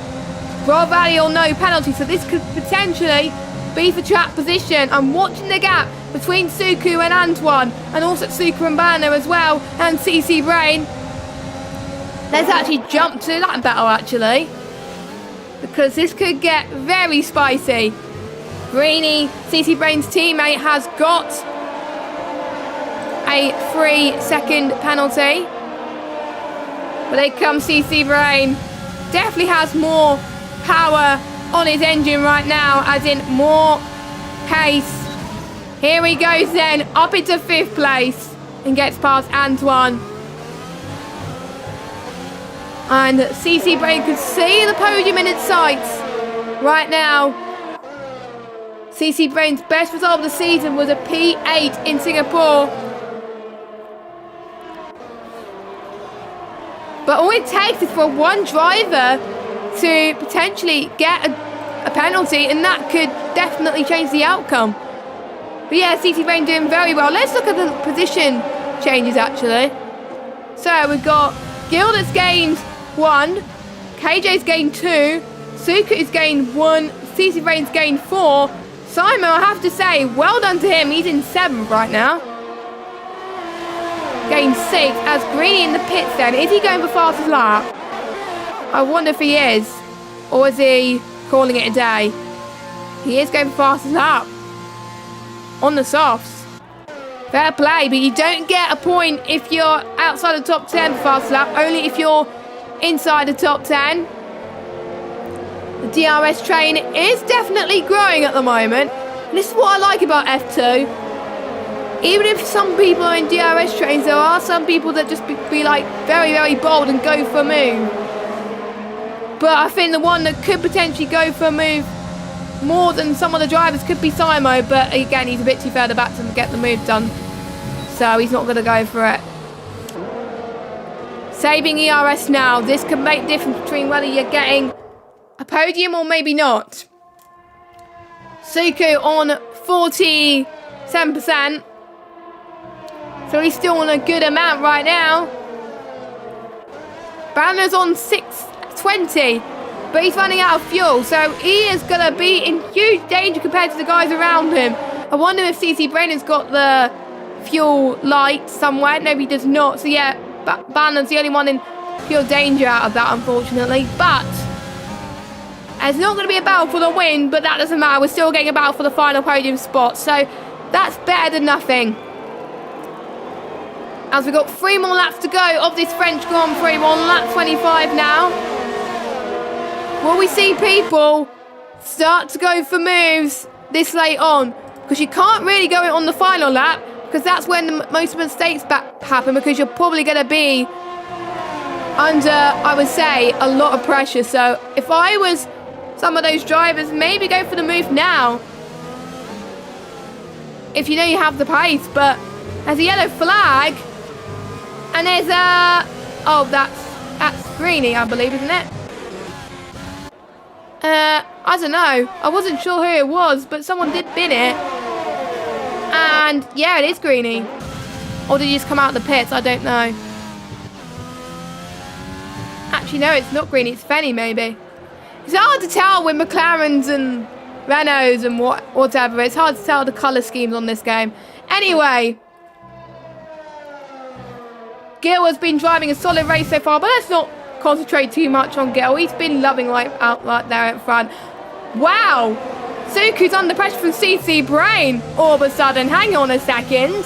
Royal Valley or no penalty, so this could potentially be for track position. I'm watching the gap between Suku and Antoine, and also Suku and Banner as well, and CC Brain. Let's actually jump to that battle, actually, because this could get very spicy. Greeny, CC Brain's teammate, has got a 3-second penalty. But here comes CC Brain. Definitely has more power on his engine right now, as in more pace. Here he goes then, up into 5th place and gets past Antoine. And CC Brain could see the podium in its sights right now. CC Brain's best result of the season was a P8 in Singapore. But all it takes is for one driver to potentially get a penalty, and that could definitely change the outcome. But yeah, CC Brain doing very well. Let's look at the position changes, actually. So we've got Gil that's gained 1, KJ's gained 2, Suku's gained 1, CC Brain's gained 4. Simon, I have to say, well done to him. He's in 7th right now. Gained 6 as Greeny in the pits then. Is he going for fastest lap? I wonder if he is. Or is he calling it a day? He is going for fastest lap. On the softs. Fair play, but you don't get a point if you're outside the top 10 for fastest lap. Only if you're inside the top 10. The DRS train is definitely growing at the moment. And this is what I like about F2. Even if some people are in DRS trains, there are some people that just be like very, very bold and go for a move. But I think the one that could potentially go for a move more than some of the drivers could be Simo. But again, he's a bit too further back to get the move done. So he's not going to go for it. Saving ERS now. This could make a difference between whether you're getting a podium or maybe not. Suku on 47%. So he's still on a good amount right now. Banner's on 620, but he's running out of fuel, so he is going to be in huge danger compared to the guys around him. I wonder if CC Brain has got the fuel light somewhere. No, he does not. So yeah, Banner's the only one in fuel danger out of that, unfortunately. But it's not going to be a battle for the win, but that doesn't matter. We're still getting a battle for the final podium spot, so that's better than nothing. As we've got 3 more laps to go of this French Grand Prix. We're on lap 25 now. Will we see people start to go for moves this late on? Because you can't really go on the final lap, because that's when most mistakes happen, because you're probably going to be under, I would say, a lot of pressure. So if I was some of those drivers, maybe go for the move now, if you know you have the pace. But there's a yellow flag. And there's oh, that's Greeny, I believe, isn't it? I don't know. I wasn't sure who it was, but someone did bin it. And yeah, it is Greeny. Or did he just come out of the pits? I don't know. Actually, no, it's not Greeny. It's Fenny, maybe. It's hard to tell with McLarens and Renaults and whatever. It's hard to tell the colour schemes on this game. Anyway, Gil has been driving a solid race so far, but let's not concentrate too much on Gil. He's been loving life out right there in front. Wow! Suku's under pressure from CC Brain all of a sudden. Hang on a second.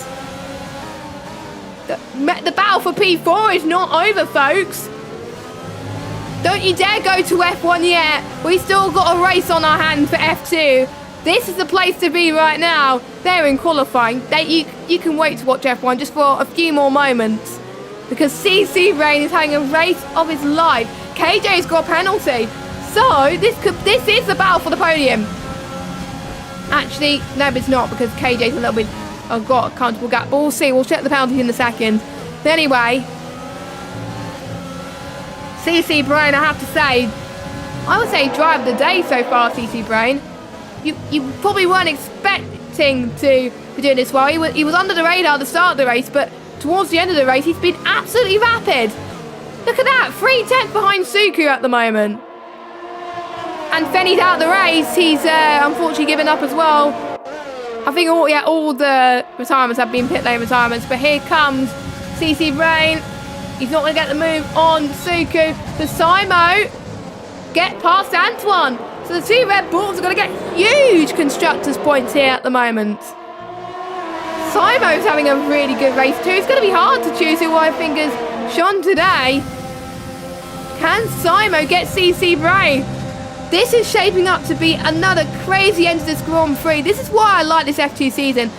The battle for P4 is not over, folks. Don't you dare go to F1 yet. We've still got a race on our hands for F2. This is the place to be right now. They're in qualifying. You can wait to watch F1 just for a few more moments. Because CC Brain is having a race of his life. KJ's got a penalty. So, this is the battle for the podium. Actually, no, it's not, because KJ's a little bit... I've got a comfortable gap. But we'll see. We'll check the penalties in a second. But anyway... CC Brain, I have to say... I would say drive the day so far, CC Brain. You probably weren't expecting to be doing this well. He was under the radar at the start of the race, but towards the end of the race, he's been absolutely rapid. Look at that, 3/10 behind Suku at the moment. And Fenny's out of the race. He's unfortunately given up as well. I think all the retirements have been pit lane retirements, but here comes CC Brain. He's not going to get the move on Suku. So Simo get past Antoine. So the two Red Bulls are going to get huge constructors points here at the moment. Simo's having a really good race too. It's going to be hard to choose who I think has shone today. Can Simo get CC Brain? This is shaping up to be another crazy end to this Grand Prix. This is why I like this F2 season.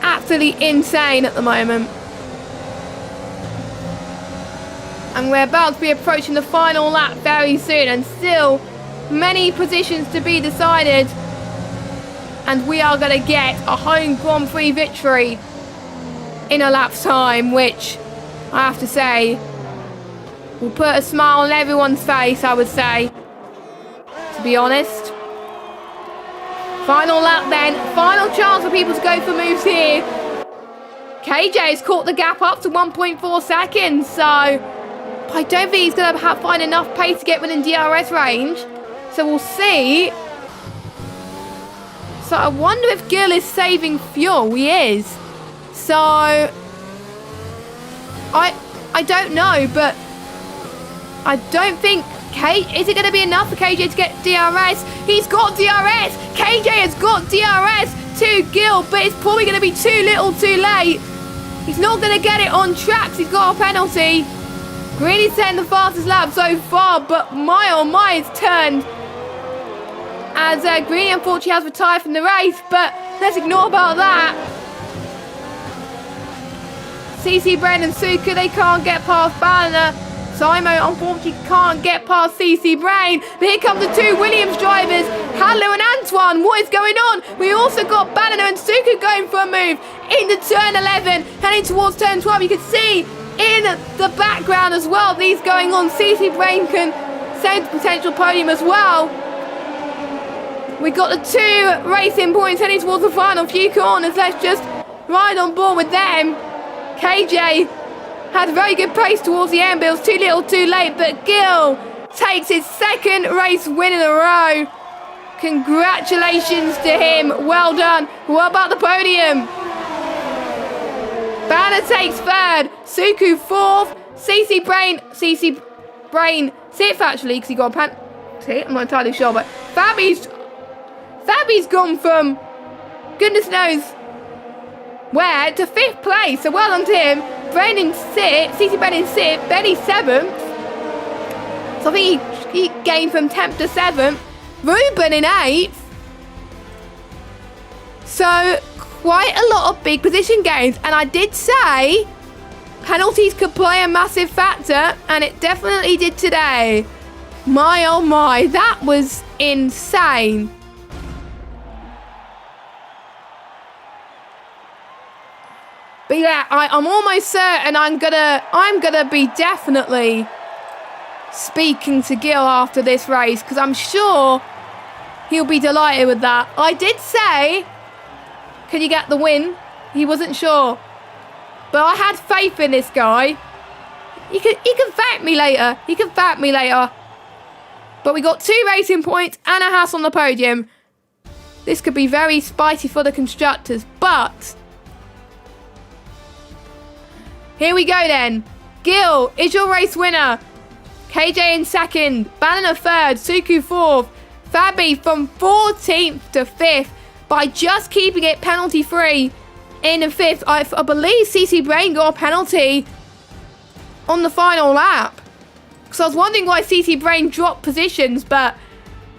Absolutely insane at the moment. And we're about to be approaching the final lap very soon, and still many positions to be decided. And we are going to get a home Grand Prix victory in a lap's time, which I have to say will put a smile on everyone's face, I would say, to be honest. Final lap then, final chance for people to go for moves here. KJ has caught the gap up to 1.4 seconds, so I don't think he's going to find enough pace to get within DRS range. So we'll see. So I wonder if Gil is saving fuel. He is. So I don't know, but I don't think is it going to be enough for KJ to get DRS? He's got DRS. KJ has got DRS to Gil, but it's probably going to be too little too late. He's not going to get it on tracks. He's got a penalty. Greeny's setting the fastest lap so far, but my oh my, it's turned. As Greeny unfortunately has retired from the race, but let's ignore about that. CC Brain and Suka, they can't get past Banner. Simo unfortunately can't get past CC Brain. But here come the two Williams drivers, Hadlow and Antoine. What is going on? We also got Banner and Suka going for a move into turn 11, heading towards turn 12. You can see in the background as well, these going on. CC Brain can send potential podium as well. We got the two racing points heading towards the final few corners. Let's just ride on board with them. KJ had a very good pace towards the end, but it was too little too late. But Gil takes his second race win in a row. Congratulations to him. Well done. What about the podium? Banner takes third. Suku fourth. CC Brain sixth actually, because he got a penalty. I'm not entirely sure, but Fabi's gone from goodness knows where to fifth place. So well done to him. Brain in sixth, CC Brain in sixth, Benny seventh. So I think he gained from 10th to 7th. Ruben in 8th. So quite a lot of big position gains. And I did say penalties could play a massive factor, and it definitely did today. My oh my, that was insane. But yeah, I'm almost certain I'm gonna be definitely speaking to Gil after this race, because I'm sure he'll be delighted with that. I did say, can you get the win? He wasn't sure, but I had faith in this guy. He can fact me later. He can fact me later. But we got 2 racing points and a house on the podium. This could be very spicy for the constructors, but here we go then. Gil is your race winner. KJ in second, Bannon third, Suku fourth, Fabi from 14th to 5th by just keeping it penalty free in the 5th. I believe CC Brain got a penalty on the final lap. Because I was wondering why CC Brain dropped positions, but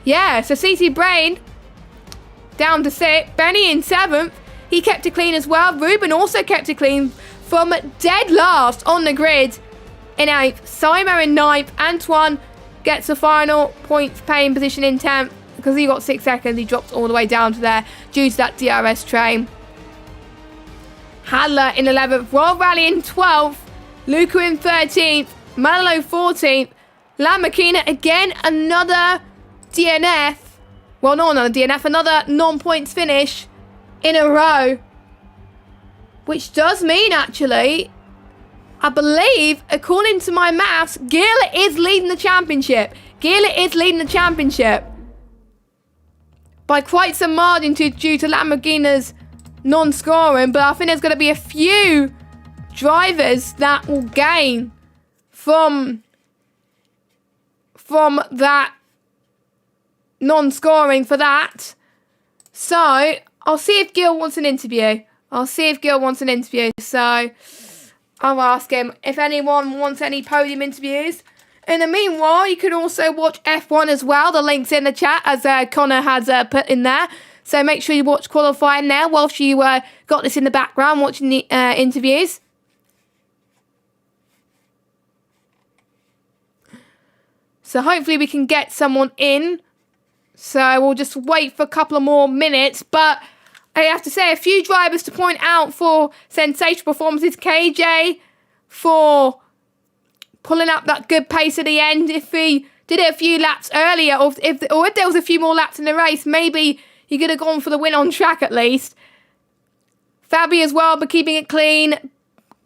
yeah, so CC Brain down to 6th, Benny in 7th, he kept it clean as well. Ruben also kept it clean from dead last on the grid in 8th. Simo in 9th. Antoine gets the final points paying position in 10th because he got 6 seconds. He dropped all the way down to there due to that DRS train. Hadler in 11th. World Rally in 12th. Luca in 13th. Manilo 14th. Lamborghini again, another DNF. Well, not another DNF, another non-points finish in a row. Which does mean, actually, I believe, according to my maths, Gil is leading the championship. Gil is leading the championship by quite some margin due to Lamborghini's non-scoring. But I think there's going to be a few drivers that will gain from that non-scoring for that. So I'll see if Gil wants an interview. So I'll ask him if anyone wants any podium interviews. In the meanwhile, you can also watch F1 as well. The link's in the chat, as Connor has put in there. So make sure you watch qualifying now whilst you got this in the background, watching the interviews. So hopefully we can get someone in. So we'll just wait for a couple of more minutes. But I have to say, a few drivers to point out for sensational performances. KJ for pulling up that good pace at the end. If he did it a few laps earlier, or if there was a few more laps in the race, maybe he could have gone for the win on track at least. Fabi as well, but keeping it clean.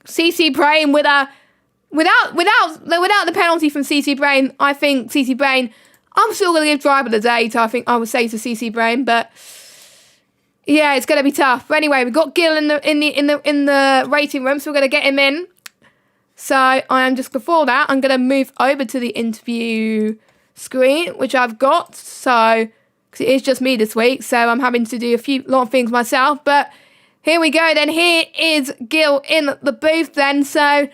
CC Brain without the penalty from CC Brain, I think CC Brain, I'm still going to give driver the day. I think I would say to CC Brain, but yeah, it's going to be tough. But anyway, we've got Gil in the rating room, so we're going to get him in. So I am just before that, I'm going to move over to the interview screen, which I've got. So because it is just me this week, so I'm having to do a lot of things myself. But here we go. Then here is Gil in the booth. Then so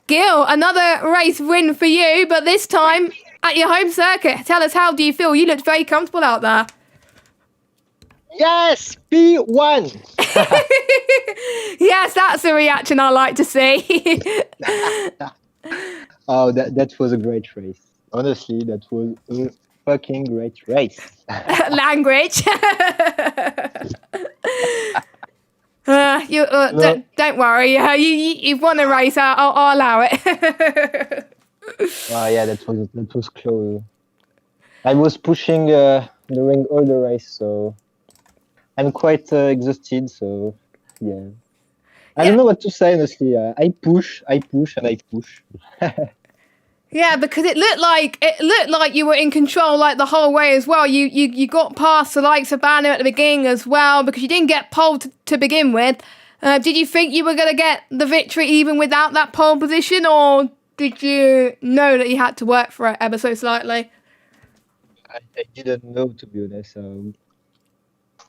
Gil, another race win for you, but this time at your home circuit. Tell us, how do you feel? You looked very comfortable out there. Yes, P1. Yes, that's a reaction I like to see. Oh, that was a great race. Honestly, that was a fucking great race. Language. No. Don't worry. You've won a race. I'll allow it. Oh yeah, that was close. I was pushing during all the race, so I'm quite exhausted. So yeah, I don't know what to say honestly. I push, and I push. Yeah, because it looked like you were in control like the whole way as well. You got past the likes of Banner at the beginning as well because you didn't get pole to begin with. Did you think you were going to get the victory even without that pole position, or did you know that you had to work for it ever so slightly? I didn't know, to be honest.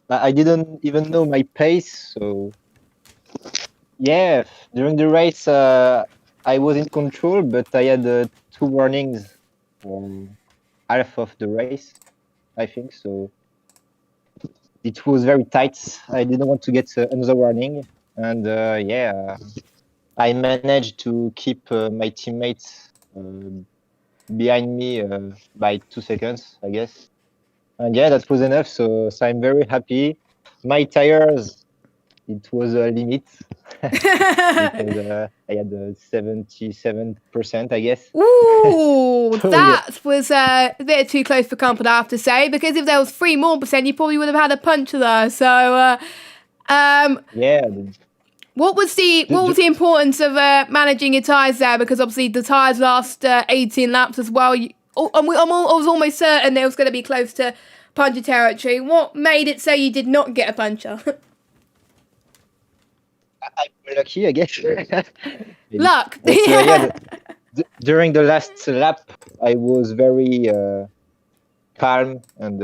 I didn't even know my pace. So yeah, during the race, I was in control, but I had 2 warnings on half of the race, I think. So it was very tight. I didn't want to get another warning. And yeah, I managed to keep my teammates behind me by 2 seconds, I guess. And yeah, that was enough. So I'm very happy. My tires, it was a limit. Because I had 77%, I guess. Ooh, So, that was a bit too close for comfort, I have to say, because if there was 3 more percent, you probably would have had a puncher there. So, yeah. what was the importance of managing your tyres there? Because obviously the tyres last 18 laps as well. I was almost certain it was going to be close to puncher territory. What made it so you did not get a puncher? I'm lucky, I guess. Maybe. Luck. But yeah, Yeah. during the last lap, I was very calm and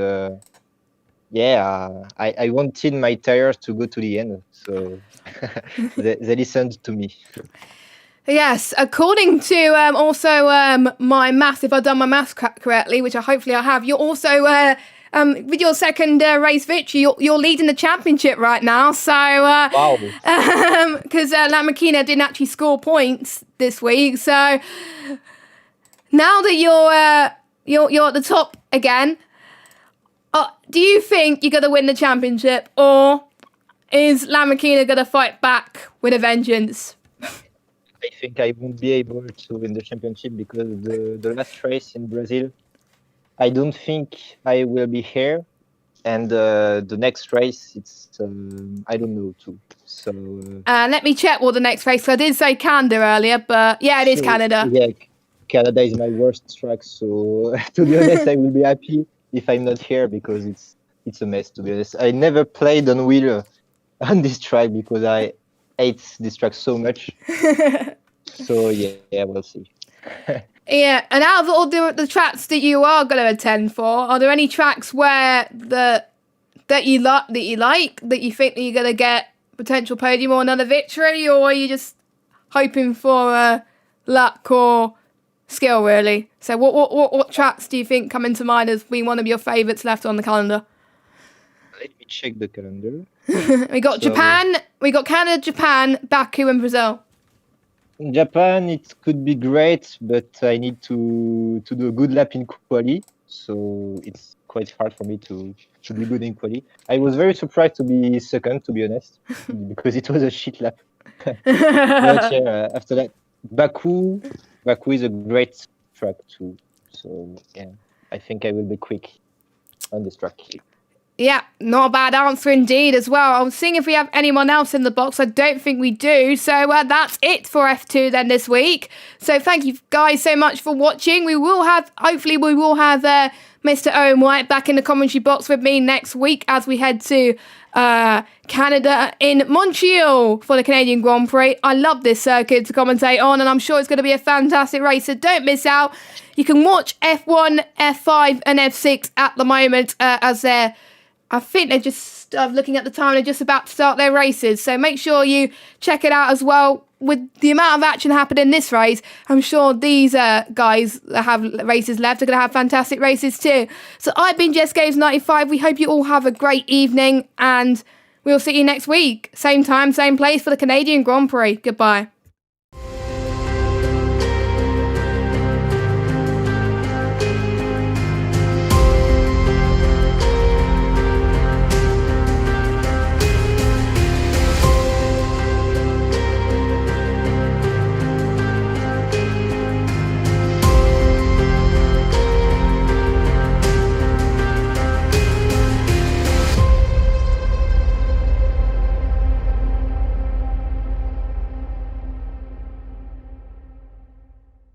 I wanted my tires to go to the end, so they listened to me. Yes, according to also my maths, if I've done my maths correctly, which hopefully I have, you're also with your second race victory, you're leading the championship right now. So Wow. because Lamborghini didn't actually score points this week, so now that you're at the top again, do you think you're gonna win the championship, or is Lamborghini gonna fight back with a vengeance? I think I won't be able to win the championship because the last race in Brazil, I don't think I will be here, and the next race, it's I don't know too. So Let me check what the next race. So I did say Canada earlier, but yeah, it is Canada. yeah, Canada is my worst track. So to be honest, I will be happy if I'm not here because it's a mess. To be honest, I never played on wheel on this track because I hate this track so much. So yeah, we'll see. Yeah, and out of all the tracks that you are going to attend for, are there any tracks where that you like that you think that you're going to get potential podium or another victory, or are you just hoping for luck or skill really? So what tracks do you think come into mind as being one of your favourites left on the calendar? Let me check the calendar. We got So, Japan, we got Canada, Japan, Baku, and Brazil. in Japan, it could be great, but I need to do a good lap in quali, so it's quite hard for me to be good in quali. I was very surprised to be second, to be honest, because it was a shit lap. But yeah, after that, Baku is a great track too. So yeah, I think I will be quick on this track. Yeah, not a bad answer indeed as well. I was seeing if we have anyone else in the box. I don't think we do. So that's it for F2 then this week. So thank you guys so much for watching. Hopefully we will have Mr. Owen White back in the commentary box with me next week as we head to Canada in Montreal for the Canadian Grand Prix. I love this circuit to commentate on, and I'm sure it's going to be a fantastic race, so don't miss out. You can watch F1, F5 and F6 at the moment as I think they're just looking at the time, they're just about to start their races. So make sure you check it out as well. With the amount of action happening in this race, I'm sure these guys that have races left are going to have fantastic races too. So I've been Jess Games 95. We hope you all have a great evening, and we'll see you next week. Same time, same place for the Canadian Grand Prix. Goodbye.